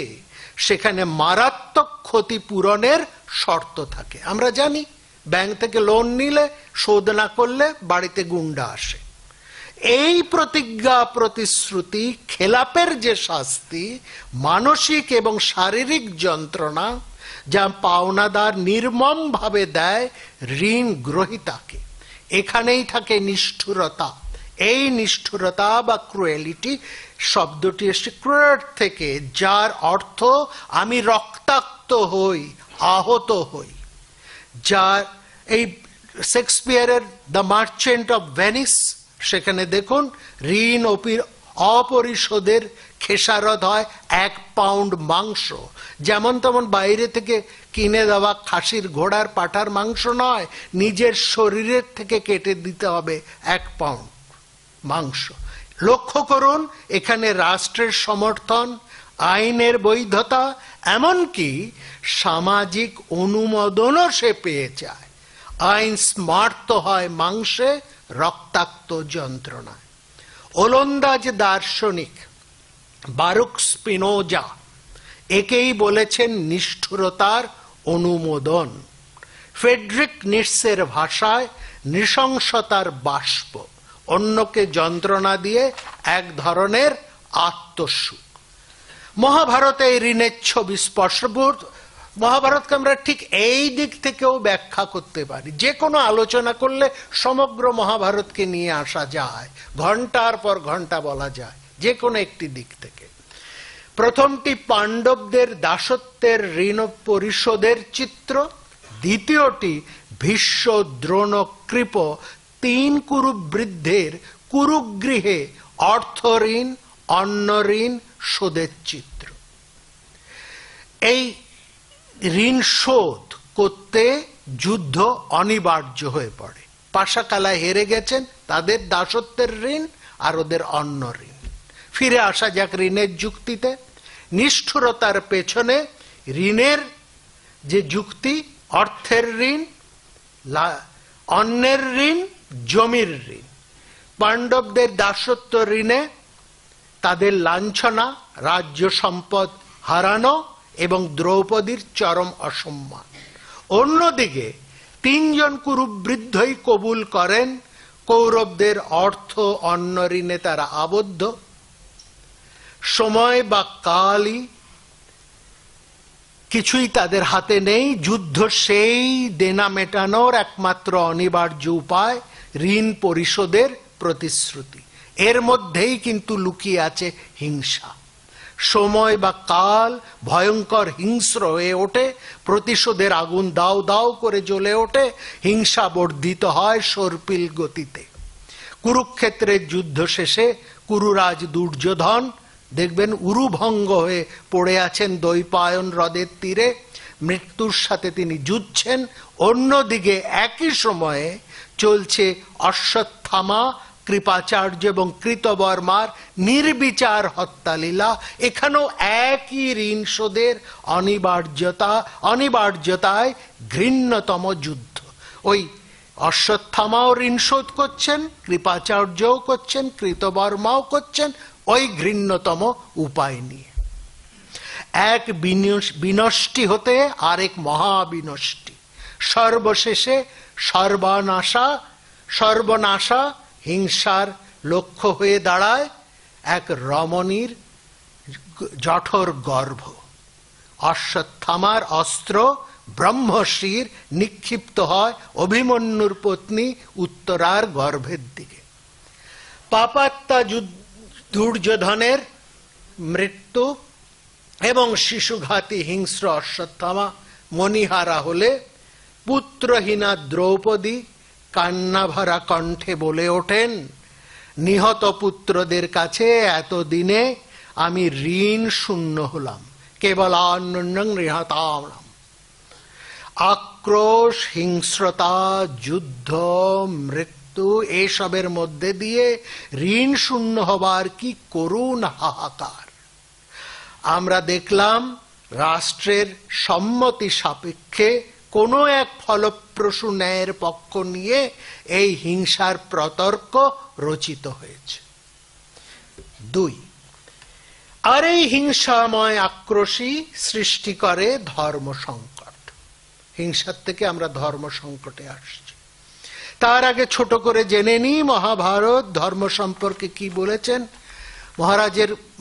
সেখানে মারাত্মক ক্ষতিপূরণের শর্ত থাকে। আমরা জানি ব্যাংক থেকে লোন নিলে শোধ না করলে বাড়িতে গুন্ডা আসে। এই প্রতিজ্ঞা প্রতিশ্রুতি খেলাপের যে শাস্তি, মানসিক এবং শারীরিক যন্ত্রণা যা পাওনাদার নির্মমভাবে দেয় ঋণ গ্রহীতাকে, এখানেই থাকে নিষ্ঠুরতা। এই নিষ্ঠুরতা বা ক্রুয়েলিটি শব্দটি এসে ক্রুয়েল থেকে, যার অর্থ আমি রক্তাক্ত হই, আহত হই। যার এই শেক্সপিয়ারের দ্য মার্চেন্ট অফ ভেনিস, সেখানে দেখুন ঋণ অপরিশোধের খেসারত হয় 1 পাউন্ড মাংস। যেমন তেমন বাইরে থেকে কিনে দেওয়া খাসির, ঘোড়ার, পাঁঠার মাংস নয়, নিজের শরীরের থেকে কেটে দিতে হবে 1 পাউন্ড মাংস। লক্ষ্য করুন, এখানে রাষ্ট্রের সমর্থন, আইনের বৈধতা, এমনকি সামাজিক অনুমোদনও সে পেয়ে যায়। আইন স্মার্ত হয় মাংসে, রক্তাক্ত যন্ত্রণায়। ওলন্দাজ দার্শনিক বারুক স্পিনোজা একেই বলেছেন নিষ্ঠুরতার অনুমোদন। ফ্রেডরিক নিটসের ভাষায় নৃশংসতার বাষ্প, অন্যকে যন্ত্রণা দিয়ে এক ধরনের আত্মসুখ। মহাভারতে এই ঋণের ছবি স্পষ্টভূত। মহাভারতকে আমরা ঠিক এই দিক থেকেও ব্যাখ্যা করতে পারি। যে কোনো আলোচনা করলে সমগ্র মহাভারতকে নিয়ে আসা যায়, ঘন্টার পর ঘন্টা বলা যায় যে কোনো একটি দিক থেকে। প্রথমটি পাণ্ডবদের দাসত্বের ঋণ পরিশোধের চিত্র, দ্বিতীয়টি ভীষ্ম, দ্রোণ, কৃপ 3 কুরু বৃদ্ধের কুরুগৃহে অর্থ ঋণ, অন্ন ঋণ শোধের চিত্র। এই ঋণ শোধ করতে যুদ্ধ অনিবার্য হয়ে পড়ে। পাশাকালায় হেরে গেছেন, তাদের দাসত্বের ঋণ আর ওদের অন্ন ঋণ। ফিরে আসা যাক ঋণের যুক্তিতে। নিষ্ঠুরতার পেছনে ঋণের যে যুক্তি, অর্থের ঋণ, অন্নের ঋণ, জমির ঋণ। পাণ্ডবদের দাসত্ব ঋণে তাদের লাঞ্ছনা, রাজ্য সম্পদ হারানো এবং দ্রৌপদীর চরম অসম্মান। অন্যদিকে 3 জন কুরুবৃদ্ধই কবুল করেন কৌরবদের অর্থ অন্ন ঋণে তারা আবদ্ধ। সময় বা কালই কিছুই তাদের হাতে নেই। যুদ্ধ সেই দেনা মেটানোর একমাত্র অনিবার্য উপায়, ঋণ পরিশোধের প্রতিশ্রুতি। এর মধ্যেই কিন্তু লুকিয়ে আছে হিংসা। সময় বা কাল ভয়ঙ্কর হিংস্র হয়ে ওঠে, প্রতিশোধের আগুন দাও দাও করে জ্বলে ওঠে, হিংসা বর্ধিত হয় সর্পিল গতিতে। কুরুক্ষেত্রের যুদ্ধ শেষে কুরুরাজ দুর্যোধন দেখবেন উরুভঙ্গ হয়ে পড়ে আছেন দৈপায়ন হ্রদের তীরে, মৃত্যুর সাথে তিনি যুদ্ধছেন। অন্যদিকে একই সময়ে চলছে অশ্বত্থামা, কৃপাচার্য এবং কৃতবর্মার নির্বিচার হত্যালীলা। এখানেও একই ঋণ শোধের অনিবার্যতায় ঘৃণ্যতম যুদ্ধ। ওই অশ্বত্থামাও ঋণ শোধ করছেন, কৃপাচার্যও করছেন, কৃতবর্মাও করছেন, ওই ঘৃণ্যতম উপায় নিয়ে। এক বিনষ্টি হতে আরেক মহাবিনষ্টি। সর্বশেষে সর্বনাশা হিংসার লক্ষ্য হয়ে দাঁড়ায় এক রমণীর জঠর গর্ভ। অশ্বত্থামার অস্ত্র ব্রহ্মশির নিক্ষিপ্ত হয় অভিমন্যুর পত্নী উত্তরার গর্ভের দিকে। পাপাত্তা দুর্যোধনের মৃত্যু এবং শিশুঘাতী হিংস্র অশ্বত্থামা মণিহারা হলে পুত্রহীনা দ্রৌপদী কান্নাভরা কণ্ঠে বলে ওঠেন, নিহত পুত্রদের কাছে এতদিনে আমি ঋণ শূন্য হলাম, কেবল নিহতাম। আক্রোশ, হিংস্রতা, যুদ্ধ, মৃত্যু এসবের মধ্যে দিয়ে ঋণ শূন্য হবার কি করুণ হাহাকার। আমরা দেখলাম রাষ্ট্রের সম্মতি সাপেক্ষে কোনো এক ফলপ্রসূ ন্যায়ের পক্ষ নিয়ে এই হিংসার প্রতর্ক রচিত হয়েছে। 2, আর এই হিংসাময় আক্রোশই সৃষ্টি করে ধর্ম সংকট। হিংসার থেকে আমরা ধর্ম সংকটে আসছি। তার আগে ছোট করে জেনে নিই মহাভারত ধর্ম সম্পর্কে কি বলেছেন।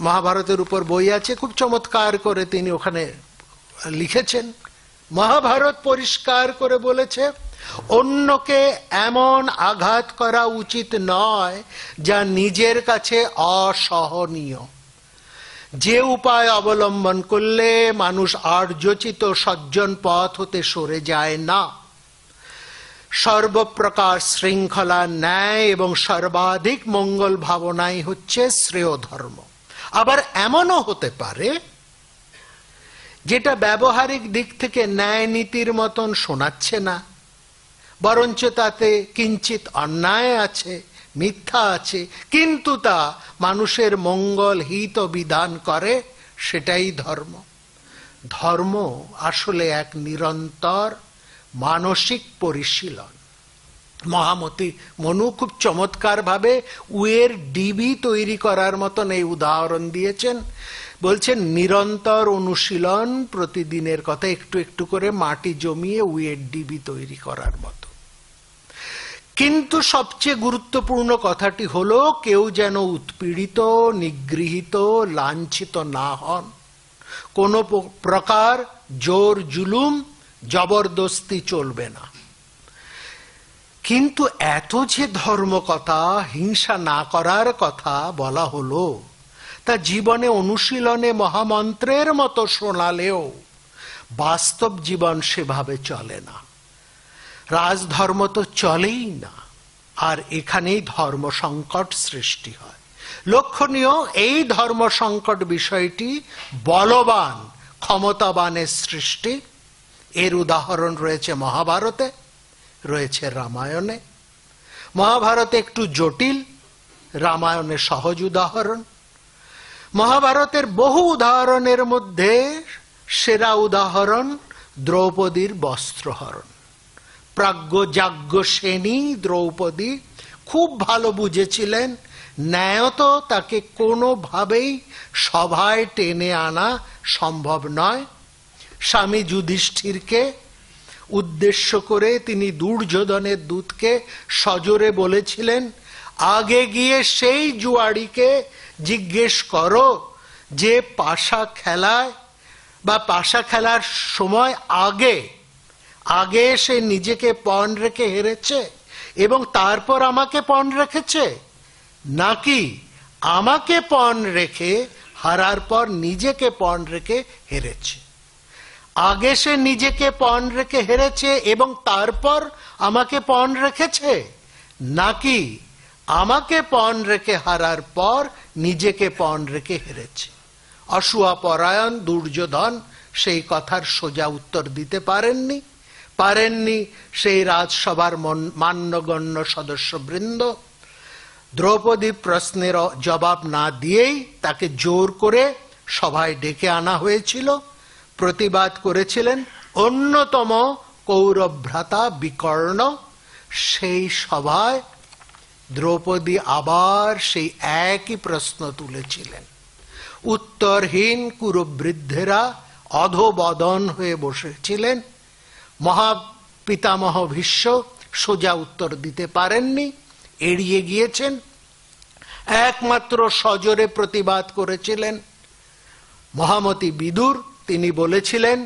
মহাভারতের উপর বই আছে, খুব চমৎকার করে তিনি ওখানে লিখেছেন। মহাভারত পরিষ্কার করে বলেছে, অন্যকে এমন আঘাত করা উচিত নয় যা নিজের কাছে অসহনীয়। যে উপায় অবলম্বন করলে মানুষ আর্যচিত সজ্জন পথ হতে সরে যায় না। সর্বপ্রকার শৃঙ্খলা, ন্যায় এবং সর্বাধিক মঙ্গল ভাবনাই হচ্ছে শ্রেয় ধর্ম। আবার এমনও হতে পারে যেটা ব্যবহারিক দিক থেকে ন্যায় নীতির মতন শোনাচ্ছে না, বরঞ্চ তাতে কিঞ্চিত অন্যায় আছে, মিথ্যা আছে, কিন্তু তা মানুষের মঙ্গল হিত বিধান করে, সেটাই ধর্ম। ধর্ম আসলে এক নিরন্তর মানসিক পরিশীলন। মহামতি মনু খুব চমৎকার ভাবে উয়ের ডিবি তৈরি করার মতন এই উদাহরণ দিয়েছেন। বলছেন নিরন্তর অনুশীলন, প্রতিদিনের কথা, একটু একটু করে মাটি জমিয়ে উয়ের ডিবি তৈরি করার মতো। কিন্তু সবচেয়ে গুরুত্বপূর্ণ কথাটি হলো কেউ যেন উৎপীড়িত, নিগৃহীত, লাঞ্ছিত না হন। কোনো প্রকার জোর জুলুম জবরদস্তি চলবে না। কিন্তু এত যে ধর্ম কথা, হিংসা না করার কথা বলা হলো, তা জীবনে অনুশীলনে মহামন্ত্রের মতো শোনালেও বাস্তব জীবন সেভাবে চলে না। রাজধর্ম তো চলেই না, আর এখানেই ধর্ম সংকট সৃষ্টি হয়। লক্ষণীয়, এই ধর্ম সংকট বিষয়টি বলবান ক্ষমতাবানের সৃষ্টি। এর উদাহরণ রয়েছে মহাভারতে, রয়েছে রামায়ণে। মহাভারতে একটু জটিল, রামায়ণে সহজ উদাহরণ। মহাভারতের বহু উদাহরণের মধ্যে সেরা উদাহরণ দ্রৌপদীর বস্ত্রহরণ। প্রাজ্ঞজাজ্ঞ সেনী দ্রৌপদী খুব ভালো বুঝেছিলেন ন্যায়ত তাকে কোনোভাবেই সভায় টেনে আনা সম্ভব নয়। স্বামী যুধিষ্ঠিরকে উদ্দেশ্য করে তিনি দুর্যোধনের দূতকে সজোরে বলেছিলেন, আগে গিয়ে সেই জুয়াড়িকে জিজ্ঞেস করো যে পাশা খেলায় বা পাশা খেলার সময় আগে সে নিজেকে পণ রেখে হেরেছে এবং তারপর আমাকে পণ রেখেছে, নাকি আমাকে পণ রেখে হারার পর নিজেকে পণ রেখে হেরেছে। আগে সে নিজেকে পণ রেখে হেরেছে এবং তারপর আমাকে পণ রেখেছে, নাকি আমাকে পণ রেখে হারার পর নিজেকে পণ রেখে হেরেছে। অসূয়া পরায়ণ দুর্যোধন সেই কথার সোজা উত্তর দিতে পারেননি সেই রাজসভার মান্যগণ্য সদস্যবৃন্দ। দ্রৌপদী প্রশ্নের জবাব না দিয়েই তাকে জোর করে সভায় ডেকে আনা হয়েছিল। প্রতিবাদ করেছিলেন অন্যতম কৌরব ভ্রাতা বিকর্ণ। সেই সভায় দ্রৌপদী আবার সেই একই প্রশ্ন তুলেছিলেন। উত্তরহীন কুরুবৃদ্ধেরা অধোবদন হয়ে বসেছিলেন। মহাপিতামহ ভীষ্ম সোজা উত্তর দিতে পারেননি, এড়িয়ে গিয়েছেন। একমাত্র সজোরে প্রতিবাদ করেছিলেন মহামতি বিদুর। তিনি বলেছিলেন,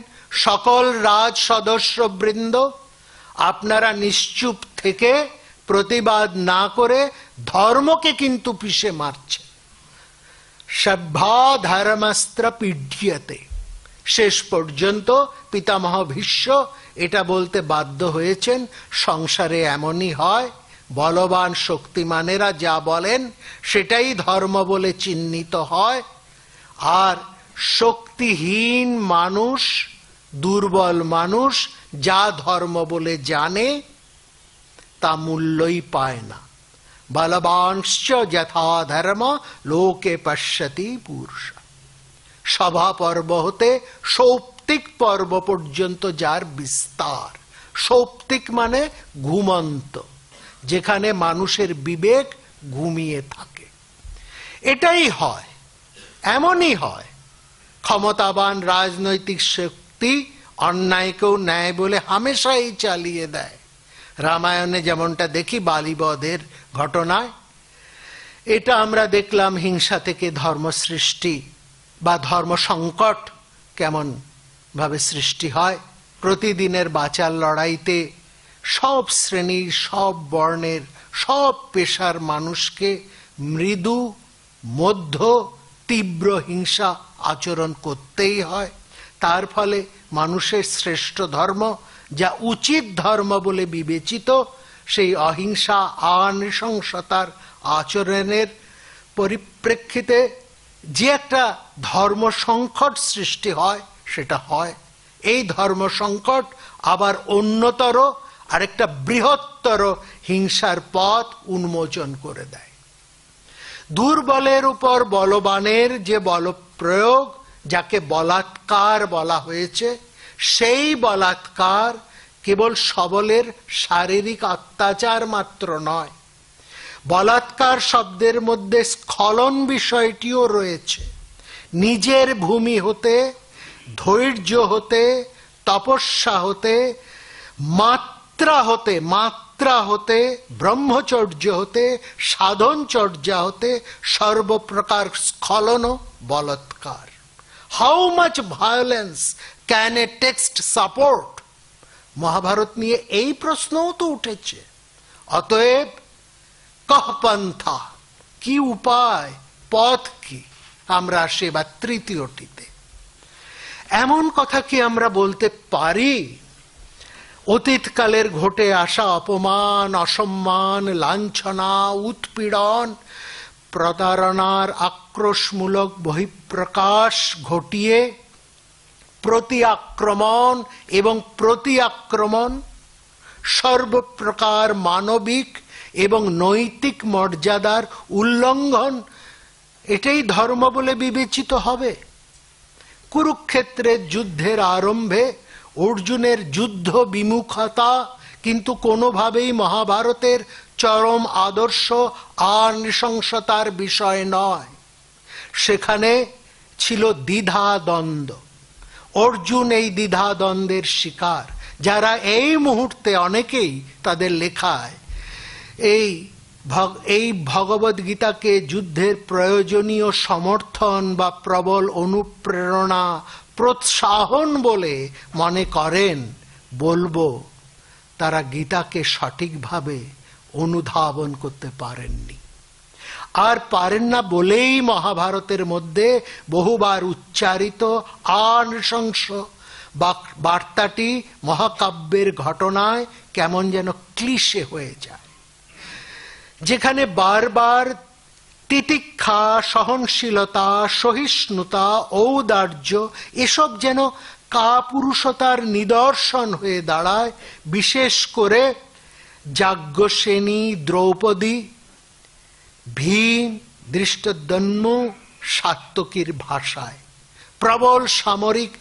সকল রাজ সদস্যবৃন্দ, আপনারা নিশ্চুপ থেকে প্রতিবাদ না করে ধর্মকে কিন্তু পিষে মারছে। সভ্যা ধর্মস্ত্র পীড্যতে। শেষ পর্যন্ত পিতামহ ভীষ্ম এটা বলতে বাধ্য হয়েছেন, সংসারে এমনই হয়, বলবান শক্তিমানেরা যা বলেন সেটাই ধর্ম বলে চিহ্নিত হয়, আর শক্তিহীন মানুষ, দুর্বল মানুষ যা ধর্ম বলে জানে তা মূল্যই পায় না। বলবাংশ্চ যথা ধর্ম লোকে পশ্যতি পুরুষ। সভা পর্ব হতে সৌপ্তিক পর্ব পর্যন্ত যার বিস্তার, সৌপ্তিক মানে ঘুমন্ত, যেখানে মানুষের বিবেক ঘুমিয়ে থাকে। এটাই হয়, এমনই হয়। ক্ষমতাবান রাজনৈতিক শক্তি অন্যায়কেও ন্যায় বলে হামেশাই চালিয়ে দেয়। রামায়ণে যেমনটা দেখি বালিবধের ঘটনায়, এটা আমরা দেখলাম হিংসা থেকে ধর্ম সৃষ্টি বা ধর্ম সংকট কেমন ভাবে সৃষ্টি হয়। প্রতিদিনের বাঁচার লড়াইতে সব শ্রেণীর, সব বর্ণের, সব পেশার মানুষকে মৃদু, মধ্য, তীব্র হিংসা আচরণ করতেই হয়। তার ফলে মানুষের শ্রেষ্ঠ ধর্ম, যা উচিত ধর্ম বলে বিবেচিত, সেই অহিংসা নৃশংসতার আচরণের পরিপ্রেক্ষিতে যে একটা ধর্ম সংকট সৃষ্টি হয়, সেটা হয়। এই ধর্ম সংকট আবার অন্যতর আরেকটা বৃহত্তর হিংসার পথ উন্মোচন করে দেয়। দুর্বলের উপর বলবানের যে বলপ্রয়োগ, যাকে বলাৎকার বলা হয়েছে, সেই বলাৎকার কেবল সবলের শারীরিক অত্যাচার মাত্র নয়। বলাৎকার শব্দের মধ্যে স্খলন বিষয়টিও রয়েছে। নিজের ভূমি হতে, ধৈর্য হতে, তপস্যা হতে, মাত্রা হতে, ব্রহ্মচর্য হতে, সাধনচর্যা হতে সর্বপ্রকার স্খলন বলাৎকার। How much violence can a text support? Mahabharata নিয়ে এই প্রশ্নও তো উঠেছে। অতএব কহ পন্থা, কি উপায়, পথ কি? আমরা আসি এবার তৃতীয়টিতে। এমন কথা কি আমরা বলতে পারি অতীতকালের ঘটে আসা অপমান, অসম্মান, লাঞ্ছনা, উৎপীড়ন, প্রতারণার আক্রোশমূলক বহিঃপ্রকাশ ঘটিয়ে প্রতি আক্রমণ এবং প্রতি আক্রমণ, সর্বপ্রকার মানবিক এবং নৈতিক মর্যাদার উল্লঙ্ঘন, এটাই ধর্ম বলে বিবেচিত হবে? কুরুক্ষেত্রের যুদ্ধের আরম্ভে অর্জুনের যুদ্ধ বিমুখতা কিন্তু কোনোভাবেই মহাভারতের চরম আদর্শ নৃশংসতার বিষয় নয়। সেখানে ছিল দ্বিধা দ্বন্দ্ব। অর্জুন এই দ্বিধা দ্বন্দ্বের শিকার, যারা এই মুহূর্তে অনেকেই তাদের লেখায় এই ভগবদ গীতাকে যুদ্ধের প্রয়োজনীয় সমর্থন বা প্রবল অনুপ্রেরণা, প্রোৎসাহন বলে মনে করেন, বলবো তারা গীতাকে সঠিকভাবে অনুধাবন করতে পারেননি। আর পারেন না বলেই মহাভারতের মধ্যে বহুবার উচ্চারিত নৃশংস বার্তাটি মহাকাব্যের ঘটনায় কেমন যেন ক্লিশে হয়ে যায়, যেখানে বারবার তিতিক্ষা, সহনশীলতা, সহিষ্ণুতা, ঔদার্য এসব যেন কাপুরুষতার নিদর্শন হয়ে দাঁড়ায়। বিশেষ করে যাজ্ঞসেনী, দ্রৌপদী, ভীম, ধৃষ্টদ্যম্ন, সাত্যকীর ভাষায় প্রবল সামরিক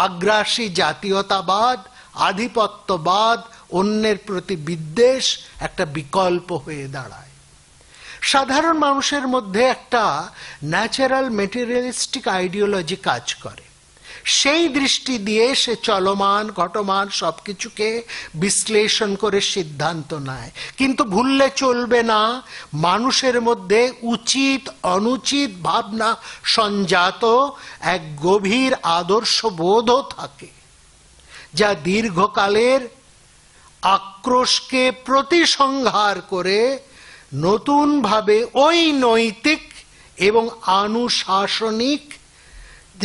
আগ্রাসী জাতীয়তাবাদ, আধিপত্যবাদ, অন্যের প্রতি বিদ্বেষ একটা বিকল্প হয়ে দাঁড়ায়। সাধারণ মানুষের মধ্যে একটা ন্যাচারাল মেটেরিয়ালিস্টিক আইডিওলজি কাজ করে। সেই দৃষ্টি দিয়ে সে চলমান ঘটমান সবকিছুকে বিশ্লেষণ করে সিদ্ধান্ত নেয়। কিন্তু ভুললে চলবে না, মানুষের মধ্যে উচিত অনুচিত ভাবনা সঞ্জাত এক গভীর আদর্শ বোধও থাকে, যা দীর্ঘকালের আক্রোশকে প্রতিসংহার করে নতুনভাবে ওই নৈতিক এবং আনুশাসনিক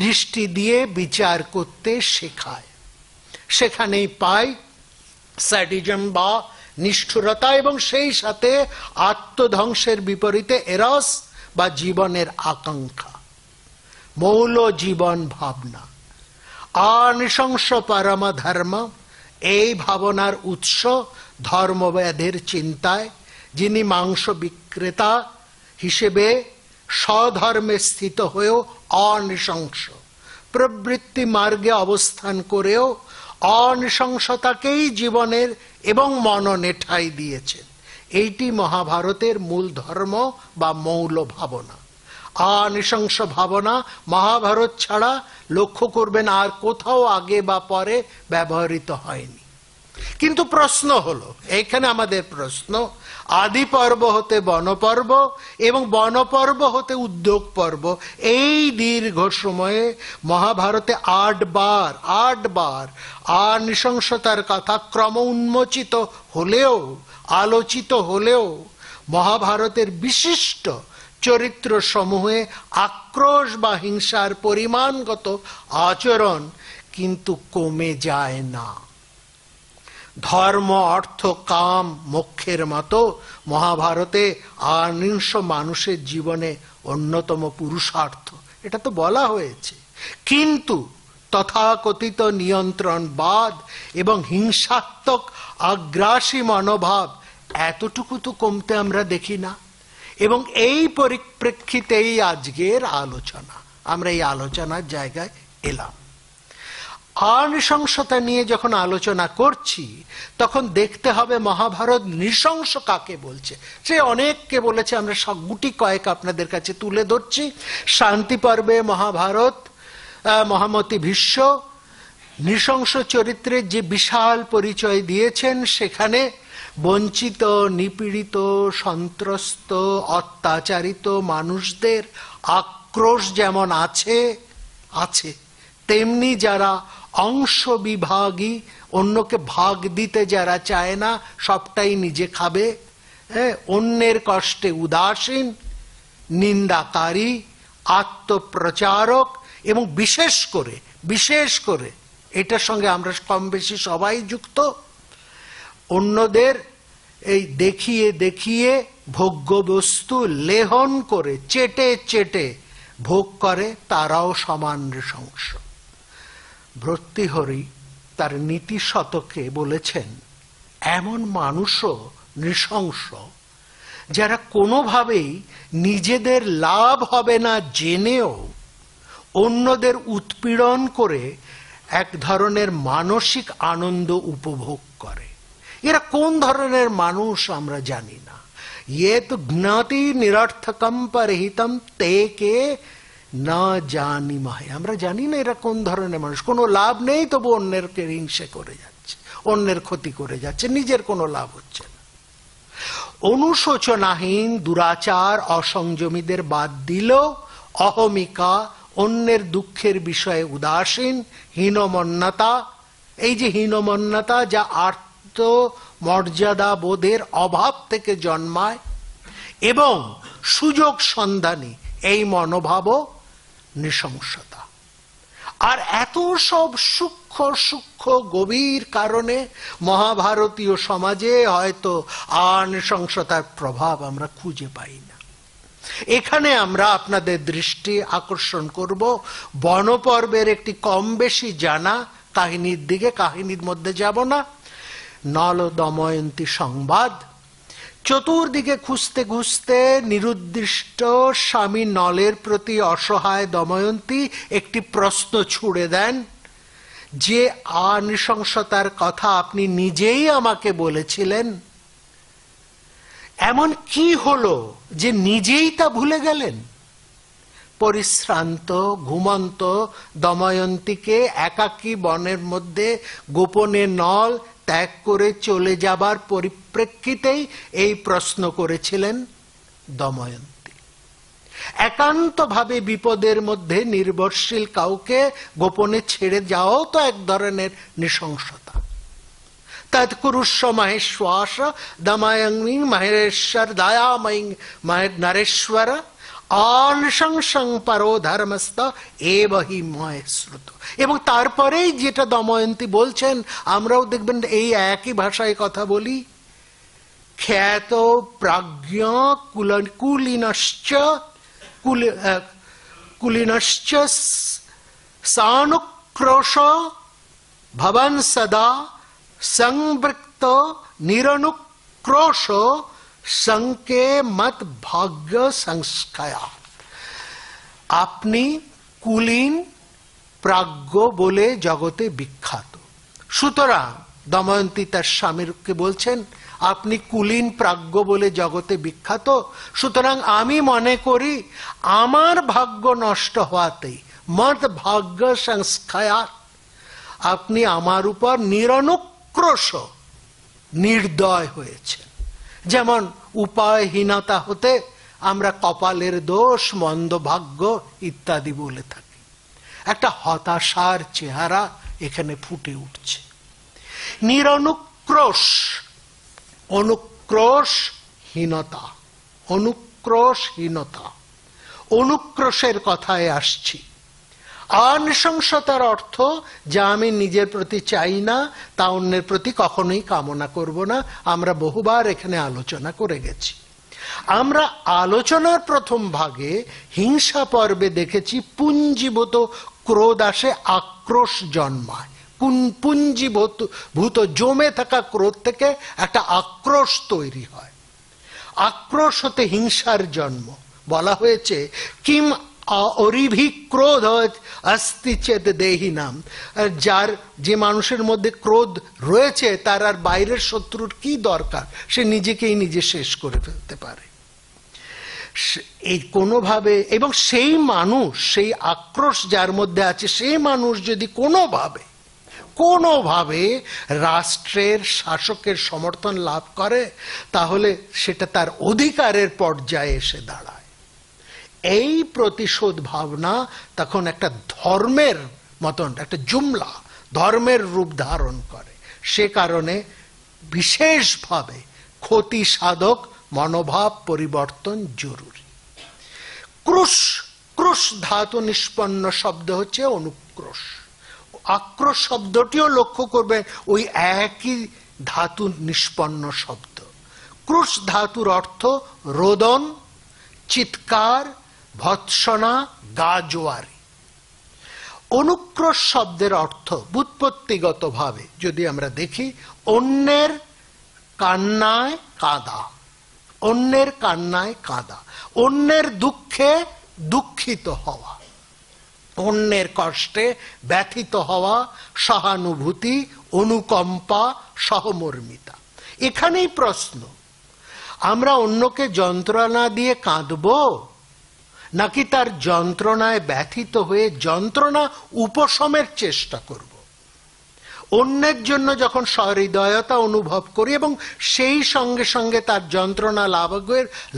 দৃষ্টি দিয়ে বিচার করতে শেখায়। সেখানেই পাই স্যাডিজম বা নিষ্ঠুরতা, এবং সেই সাথে আত্মধ্বংসের বিপরীতে এরস বা জীবনের আকাঙ্ক্ষা, মৌল জীবন ভাবনা, নৃশংস পরম ধর্ম। এই ভাবনার উৎস ধর্মবেদের চিন্তায়। যিনি মাংস বিক্রেতা হিসেবে স্বধর্মে স্থিত হয়েও অনৃশংস, প্রবৃত্তি মার্গে অবস্থান করেও অনৃশংসতাকেই জীবনের এবং মননে ঠাঁই দিয়েছেন। এইটি মহাভারতের মূল ধর্ম বা মৌল ভাবনা। অনৃশংস ভাবনা মহাভারত ছাড়া লক্ষ্য করবেন আর কোথাও আগে বা পরে ব্যবহৃত হয়নি। কিন্তু প্রশ্ন হলো, এখানে আমাদের প্রশ্ন, আদি পর্ব হতে বনপর্ব এবং বনপর্ব হতে উদ্যোগ পর্ব, এই দীর্ঘ সময়ে মহাভারতে 8 বার নৃশংসতার কথা ক্রম উন্মোচিত হলেও, আলোচিত হলেও মহাভারতের বিশিষ্ট চরিত্র সমূহে আক্রোশ বা হিংসার পরিমাণগত আচরণ কিন্তু কমে যায় না। ধর্ম, অর্থ, কাম, মোক্ষের মতো মহাভারতে অহিংস মানুষের জীবনে অন্যতম পুরুষার্থ, এটা তো বলা হয়েছে। কিন্তু তথাকথিত নিয়ন্ত্রণবাদ এবং হিংসাত্মক আগ্রাসী মনোভাব এতটুকু তো কমতে আমরা দেখি না। এবং এই পরিপ্রেক্ষিতেই আজকের আলোচনা, আমরা এই আলোচনার জায়গায় এলাম। নৃশংসতা নিয়ে যখন আলোচনা করছি তখন দেখতে হবে মহাভারত নৃশংস কাকে বলছে। সে অনেককে বলেছে, আমরা গুটি কয়েক আপনাদের কাছে তুলে ধরছি। শান্তি পর্বে মহাভারত মহামতি ভীষ্ম নৃশংস চরিত্রের যে বিশাল পরিচয় দিয়েছেন, সেখানে বঞ্চিত, নিপীড়িত, সন্ত্রস্ত, অত্যাচারিত মানুষদের আক্রোশ যেমন আছে তেমনি যারা অংশ বিভাগী, অন্যকে ভাগ দিতে যারা চায় না, সবটাই নিজে খাবে, অন্যের কষ্টে উদাসীন, নিন্দাকারী, আত্মপ্রচারক এবং বিশেষ করে এটার সঙ্গে আমরা কম বেশি সবাই যুক্ত, অন্যদের এই দেখিয়ে ভোগ্য বস্তু লেহন করে চেটে ভোগ করে, তারাও সমান নৃশংস। ভর্তৃহরি তার নীতি শতকে বলেছেন, এমন মানুষও নৃশংস যারা কোনোভাবেই নিজেদের লাভ হবে না জেনেও অন্যদের উৎপীড়ন করে এক ধরনের মানসিক আনন্দ উপভোগ করে। এরা কোন ধরনের মানুষ আমরা জানি না। ইয়ে তো জ্ঞাতি নিরর্থকম পরহিতম তে কে না জানি মাহে, আমরা জানি না এরা কোন ধরনের মানুষ। কোনো লাভ নেই তবু অন্যেরকে হিংসে করে যাচ্ছে, অন্যের ক্ষতি করে যাচ্ছে, নিজের কোনো লাভ হচ্ছে না। অনুশোচনাহীন, দুরাচার, অসংযমীদের বাদ দিল, অহমিকা, অন্যের দুঃখের বিষয়ে উদাসীন, হীনমন্যতা, এই যে হীনমন্যতা যা আত্মমর্যাদা বোধের অভাব থেকে জন্মায়, এবং সুযোগ সন্ধানী, এই মনোভাবও নৃশংসতা। আর এত সব সূক্ষ্ম গভীর কারণে মহাভারতীয় সমাজে হয়তো নৃশংসতার প্রভাব আমরা খুঁজে পাই না। এখানে আমরা আপনাদের দৃষ্টি আকর্ষণ করব বনপর্বের একটি কম বেশি জানা কাহিনীর দিকে। কাহিনীর মধ্যে যাব না। নল দময়ন্তী সংবাদ। চতুর্দিকে খুঁজতে নিরুদ্দিষ্ট স্বামী নলের প্রতি অসহায় দময়ন্তী একটি প্রশ্ন ছুড়ে দেন, যে নৃশংসতার কথা আপনি নিজেই আমাকে বলেছিলেন, এমন কি হলো যে নিজেই তা ভুলে গেলেন? পরিশ্রান্ত ঘুমন্ত দময়ন্তীকে একাকী বনের মধ্যে গোপনে নল ত্যাগ করে চলে যাবার পরিপ্রেক্ষিতেই এই প্রশ্ন করেছিলেন দময়ন্তী। একান্তভাবে বিপদের মধ্যে নির্ভরশীল কাউকে গোপনে ছেড়ে যাওয়াও তো এক ধরনের নৃশংসতা। তৎকুরুষ্ব মহেশ্বাস দময়ঙ্গী মহেশ্বর দয়াময়ী নরেশ্বর অনৃশংসং পরো ধর্মস্থ এবহি ময় শ্রুত। এবং তারপরেই যেটা দময়ন্তী বলছেন, আমরাও দেখবেন এই একই ভাষায় কথা বলি। খ্যাত প্রাজ্ঞ কুলীনশ্চ সানুক্রোশ ভবন সদা সংবৃক্ত নিরনুক্রোশ সংকে মত ভাগ্য সংস্কায়া। আপনি কুলীন প্রাজ্ঞ বলে জগতে বিখ্যাত। সুতরাং দময়ন্তী তার স্বামীকে বলছেন, আপনি কুলীন প্রাজ্ঞ বলে জগতে বিখ্যাত, সুতরাং আমি মনে করি আমার ভাগ্য নষ্ট হওয়াতেই মদ ভাগ্য সংস্কায়াত আপনি আমার উপর নিরনুক্রোশ নির্দয় হয়েছে। যেমন উপায়হীনতা হতে আমরা কপালের দোষ, মন্দ ভাগ্য ইত্যাদি বলে থাকি। একটা হতাশার চেহারা এখানে ফুটে উঠছে। নিরনুক্রোশ, অনুক্রোশহীনতা, অনুক্রোশহীনতা, অনুক্রোশের কথায় আসছি। অনৃশংসতার অর্থ যা আমি নিজের প্রতি চাই না তা অন্যের প্রতি কখনোই কামনা করব না। আমরা বহুবার এখানে আলোচনা করে গেছি। আমরা আলোচনার প্রথম ভাগে হিংসা পর্বে দেখেছি পুঞ্জীভূত ক্রোধ আসে, আক্রোশ জন্মায়। পুঞ্জীভূত জমে থাকা ক্রোধ থেকে একটা আক্রোশ তৈরি হয়। আক্রোশ হতে হিংসার জন্ম। বলা হয়েছে কিম অরিভিক্রোধ অস্তি চেত দেহি নাম, যার যে মানুষের মধ্যে ক্রোধ রয়েছে তার আর বাইরের শত্রুর কি দরকার, সে নিজেকেই নিজে শেষ করে ফেলতে পারে। এই কোনোভাবে, এবং সেই মানুষ, সেই আক্রোশ যার মধ্যে আছে, সেই মানুষ যদি কোনোভাবে রাষ্ট্রের শাসকের সমর্থন লাভ করে, তাহলে সেটা তার অধিকারের পর্যায়ে এসে দাঁড়ায়। এই প্রতিশোধ ভাবনা তখন একটা ধর্মের মতন, একটা জুমলা, ধর্মের রূপ ধারণ করে। সে কারণে বিশেষভাবে ক্ষতি সাধক মনোভাব পরিবর্তন জরুরি। ক্রুশ ধাতু নিষ্পন্ন শব্দ হচ্ছে অনুক্রোশ। আক্রোশ শব্দটিও লক্ষ্য করবেন ওই একই ধাতু নিষ্পন্ন শব্দ। ক্রুশ ধাতুর অর্থ রোদন, চিৎকার, ভৎসনা, গাজোয়ারি। অনুক্রোশ শব্দের অর্থ ব্যুৎপত্তিগতভাবে যদি আমরা দেখি, অন্যের কান্নায় কাঁদা, অন্যের কান্নায় কাঁদা, অন্যের দুঃখে দুঃখিত হওয়া, অন্যের কষ্টে ব্যথিত হওয়া, সহানুভূতি, অনুকম্পা, সহমর্মিতা। এখানেই প্রশ্ন, আমরা অন্যকে যন্ত্রণা দিয়ে কাঁদবো নাকি তার যন্ত্রণায় ব্যথিত হয়ে যন্ত্রণা উপশমের চেষ্টা করব? অন্যের জন্য যখন সহৃদয়তা অনুভব করি এবং সেই সঙ্গে সঙ্গে তার যন্ত্রণা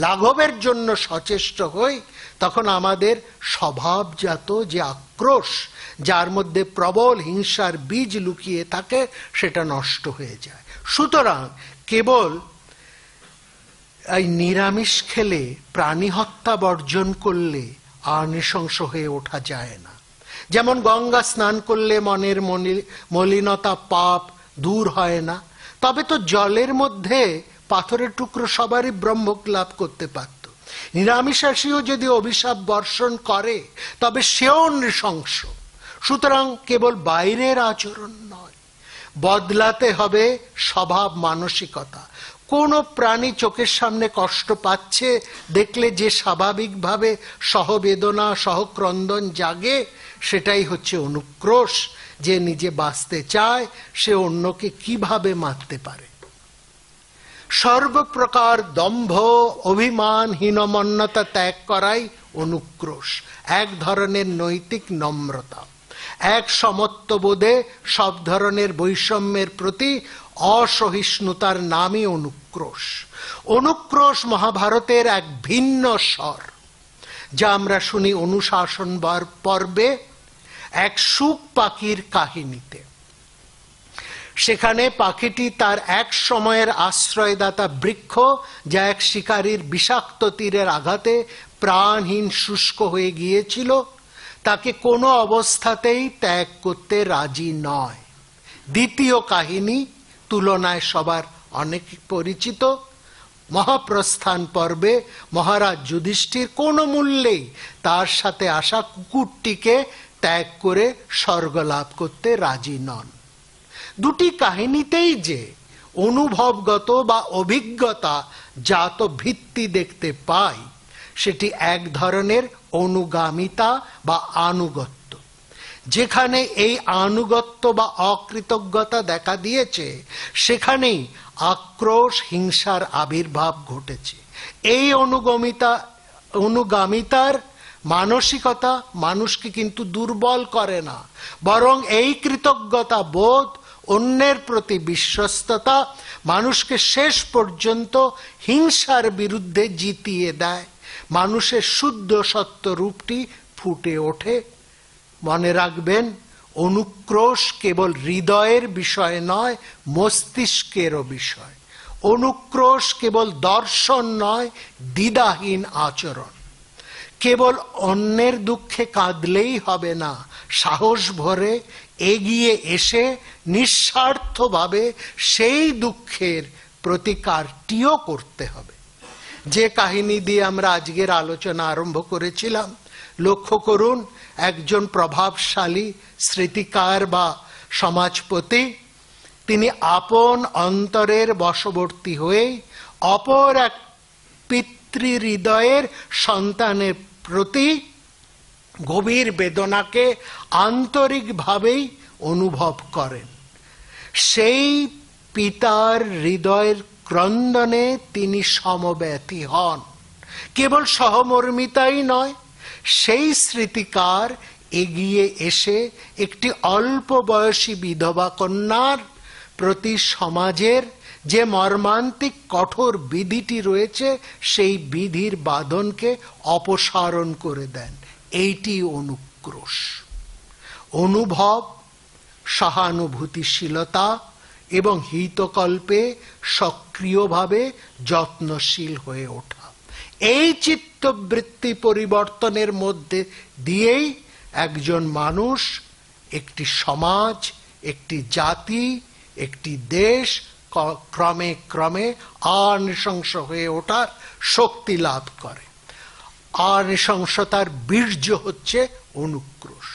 লাঘবের জন্য সচেষ্ট হই, তখন আমাদের স্বভাবজাত যে আক্রোশ, যার মধ্যে প্রবল হিংসার বীজ লুকিয়ে থাকে, সেটা নষ্ট হয়ে যায়। সুতরাং কেবল এই নিরামিষ খেলে, প্রাণী হত্যা বর্জন করলে আর নৃশংস হয়ে ওঠা যায় না। যেমন গঙ্গা স্নান করলে মনের মলিনতা, পাপ দূর হয় না, তবে তো জলের মধ্যে পাথরের টুকরো সবারই ব্রহ্মক লাভ করতে পারত। নিরামিষাশীও যদি অভিশাপ বর্ষণ করে তবে সেও নৃশংস। সুতরাং কেবল বাইরের আচরণ নয়, বদলাতে হবে স্বভাব, মানসিকতা। কোন প্রাণী চোখের সামনে কষ্ট পাচ্ছে দেখলে যে স্বাভাবিকভাবে সহবেদনা, সহক্রন্দন জাগে, সেটাই হচ্ছে অনুক্রোশ। যে নিজে বাঁচতে চায় সে অন্যকে কিভাবে মারতে পারে। সর্বপ্রকার দম্ভ, অভিমান, হীনমন্যতা ত্যাগ করাই অনুক্রোশ। এক ধরনের নৈতিক নম্রতা, এক সমত্ববোধে সব ধরনের বৈষম্যের প্রতি অসহিষ্ণুতার নামই অনুক্রোশ। অনুক্রোশ মহাভারতের এক ভিন্ন স্বর, যা আমরা শুনি অনুশাসন পর্বে এক শুক পাখির কাহিনীতে। সেখানে পাখিটি তার এক সময়ের আশ্রয়দাতা বৃক্ষ, যা এক শিকারীর বিষাক্ত তীরের আঘাতে প্রাণহীন শুষ্ক হয়ে গিয়েছিল, তাকে কোনো অবস্থাতেই ত্যাগ করতে রাজি নয়। দ্বিতীয় কাহিনী তুলনায় সবার অনেক পরিচিত। মহাপ্রস্থান পর্বে মহারাজ যুধিষ্ঠির কোনো মূল্যেই তার সাথে আসা কুকুরটিকে ত্যাগ করে স্বর্গ লাভ করতে রাজি নন। দুটি কাহিনীতেই যে অনুভবগত বা অভিজ্ঞতা জাত ভিত্তি দেখতে পাই, সেটি এক ধরনের অনুগামিতা বা আনুগত্য। যেখানে এই আনুগত্য বা অকৃতজ্ঞতা দেখা দিয়েছে, সেখানেই আক্রোশ, হিংসার আবির্ভাব ঘটেছে। এই অনুগামিতার মানসিকতা মানুষকে কিন্তু দুর্বল করে না, বরং এই কৃতজ্ঞতা বোধ, অন্যের প্রতি বিশ্বস্ততা মানুষকে শেষ পর্যন্ত হিংসার বিরুদ্ধে জিতিয়ে দেয়। মানুষের শুদ্ধ সত্য রূপটি ফুটে ওঠে। মনে রাখবেন, অনুক্রোশ কেবল হৃদয়ের বিষয় নয়, মস্তিষ্কেরও বিষয়। অনুক্রোশ কেবল দর্শন নয়, দ্বিধাহীন আচরণ। কেবল অন্যের দুঃখে কাঁদলেই হবে না, সাহস ভরে এগিয়ে এসে নিঃস্বার্থভাবে সেই দুঃখের প্রতিকারটিও করতে হবে। যে কাহিনী দিয়ে আমরা আজকের আলোচনা আরম্ভ করেছিলাম, লক্ষ্য করুন, একজন প্রভাবশালী স্মৃতিকার বা সমাজপতি, তিনি আপন অন্তরের বশবর্তী হয়ে অপর এক পিতৃহৃদয়ের সন্তানের প্রতি গভীর বেদনাকে আন্তরিকভাবেই অনুভব করেন। সেই পিতার হৃদয়ের ক্রন্দনে তিনি সমব্যথী হন। কেবল সহমর্মিতাই নয়, সেই স্মৃতিকার এগিয়ে এসে একটি অল্প বয়সী বিধবা কন্যার প্রতি সমাজের যে মর্মান্তিক কঠোর বিধিটি রয়েছে, সেই বিধির বাঁধনকে অপসারণ করে দেন। এইটি অনুক্রোশ। অনুভব, সহানুভূতিশীলতা এবং হিতকল্পে সক্রিয়ভাবে যত্নশীল হয়ে ওঠা, এই চিত্তবৃত্তি পরিবর্তনের মধ্যে দিয়েই একজন মানুষ, একটি সমাজ, একটি জাতি, একটি দেশ ক্রমে ক্রমে অনৃশংস হয়ে ওঠার শক্তি লাভ করে। অনৃশংসতার বীর্য হচ্ছে অনুক্রোশ।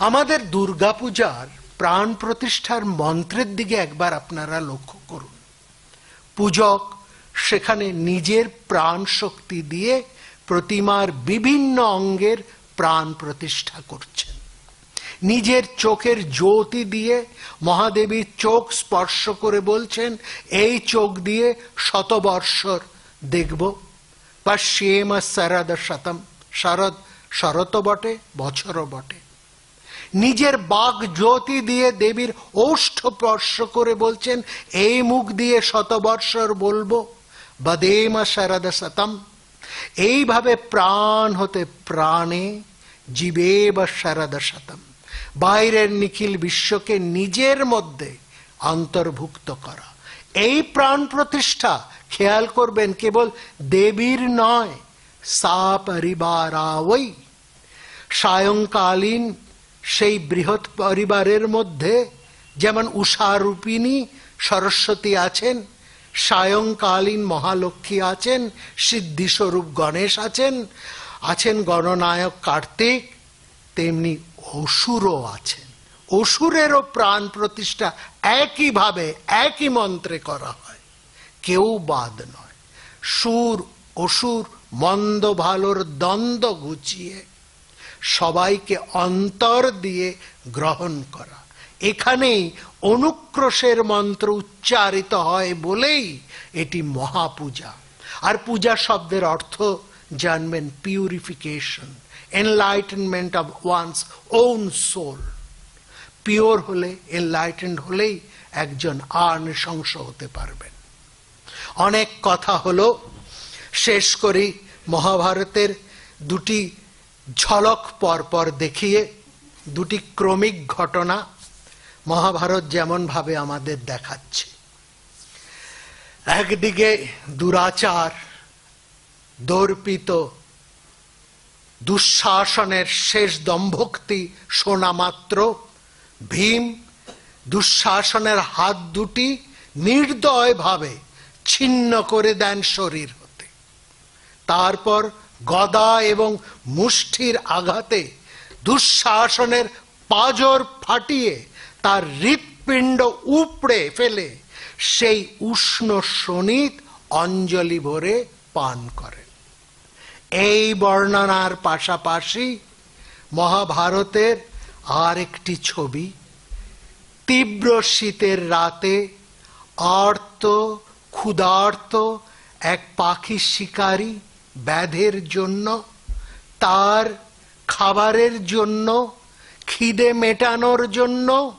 আমাদের দুর্গাপূজার প্রাণ প্রতিষ্ঠার মন্ত্রের দিকে একবার আপনারা লক্ষ্য করুন। পূজক সেখানে নিজের প্রাণ শক্তি দিয়ে প্রতিমার বিভিন্ন অঙ্গের প্রাণ প্রতিষ্ঠা করছেন। নিজের চোখের জ্যোতি দিয়ে মহাদেবীর চোখ স্পর্শ করে বলছেন, এই চোখ দিয়ে শতবর্ষর দেখব। পশ্যেম শরদ শতম, শরৎ শরৎ বটে, বছরও বটে। নিজের বাক জ্যোতি দিয়ে দেবীর ওষ্ঠ স্পর্শ করে বলছেন, এই মুখ দিয়ে শতবর্ষর বলবো। বদেম শরদ শতম। এইভাবে প্রাণ হতে প্রাণে, জীবেব শরদ শতম। বাইরের নিখিল বিশ্বকে নিজের মধ্যে অন্তর্ভুক্ত করা, এই প্রাণ প্রতিষ্ঠা খেয়াল করবেন কেবল দেবীর নয়, সা পরিবারাবৈ। সায়ংকালীন সেই বৃহৎ পরিবারের মধ্যে যেমন উষারূপিণী সরস্বতী আছেন, সায়ংকালীন মহালক্ষ্মী আছেন, সিদ্ধিস্বরূপ গণেশ আছেন, আছেন গণনায়ক কার্তিক, তেমনি অসুরও আছেন। অসুরেরও প্রাণ প্রতিষ্ঠা একইভাবে একই মন্ত্রে করা হয়, কেউ বাদ নয়। সুর অসুর, মন্দ ভালোর দ্বন্দ্ব ঘুচিয়ে সবাইকে অন্তর দিয়ে গ্রহণ করা, এখানেই অনুক্রোশের মন্ত্র উচ্চারিত হয় বলেই এটি মহাপূজা। আর পূজা শব্দের অর্থ জানবেন, purification, enlightenment of one's own soul. Pure হলে, এনলাইটেন্ড হলেই একজন অনৃশংস হতে পারবেন। অনেক কথা হলো, শেষ করি মহাভারতের দুটি ঝলক পরপর দেখিয়ে। দুটি ক্রমিক ঘটনা মহাভারত যেমন ভাবে আমাদের দেখাচ্ছে। একদিকে দুরাচার, দর্পিত দুঃশাসনের শেষ দম্ভোক্তি শোনা মাত্র ভীম দুঃশাসনের হাত দুটি নির্দয়ভাবে ছিন্ন করে দেন শরীর হতে। তারপর গদা এবং মুষ্টির আঘাতে দুঃশাসনের পাঁজর ফাটিয়ে তার হৃৎপিণ্ড উপড়ে ফেলে সেই উষ্ণ শোণিত অঞ্জলি ভরে পান করেন। এই বর্ণনার পাশাপাশি মহাভারতের আর একটি ছবি, তীব্র শীতের রাতে আর্ত ক্ষুধার্ত এক পাখি শিকারী ব্যাধের জন্য, তার খাবারের জন্য, খিদে মেটানোর জন্য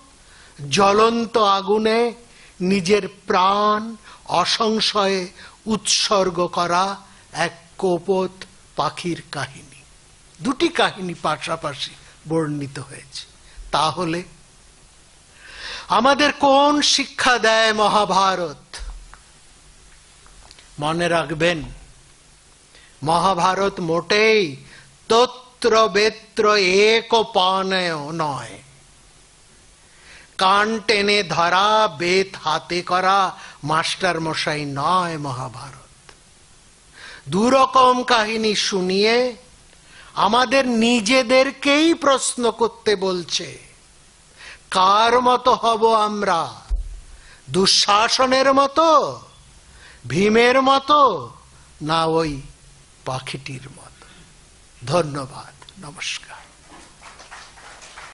জ্বলন্ত আগুনে নিজের প্রাণ অসংশয়ে উৎসর্গ করা এক কোপত পাখির কাহিনী। দুটি কাহিনী পাশাপাশি বর্ণিত হয়েছে। তাহলে আমাদের কোন শিক্ষা দেয় মহাভারত? মনে রাখবেন, মহাভারত মোটেই তত্র বেত্র এক পানয় নয়। কান টেনে ধরা, বেত হাতে করা মাস্টার মশাই নয় মহাভারত। দুরকম কাহিনী শুনিয়ে আমাদের নিজেদেরকেই প্রশ্ন করতে বলছে, কার মতো হব আমরা? দুঃশাসনের মতো, ভীমের মতো, না ওই পাখিটির মতো? ধন্যবাদ, নমস্কার।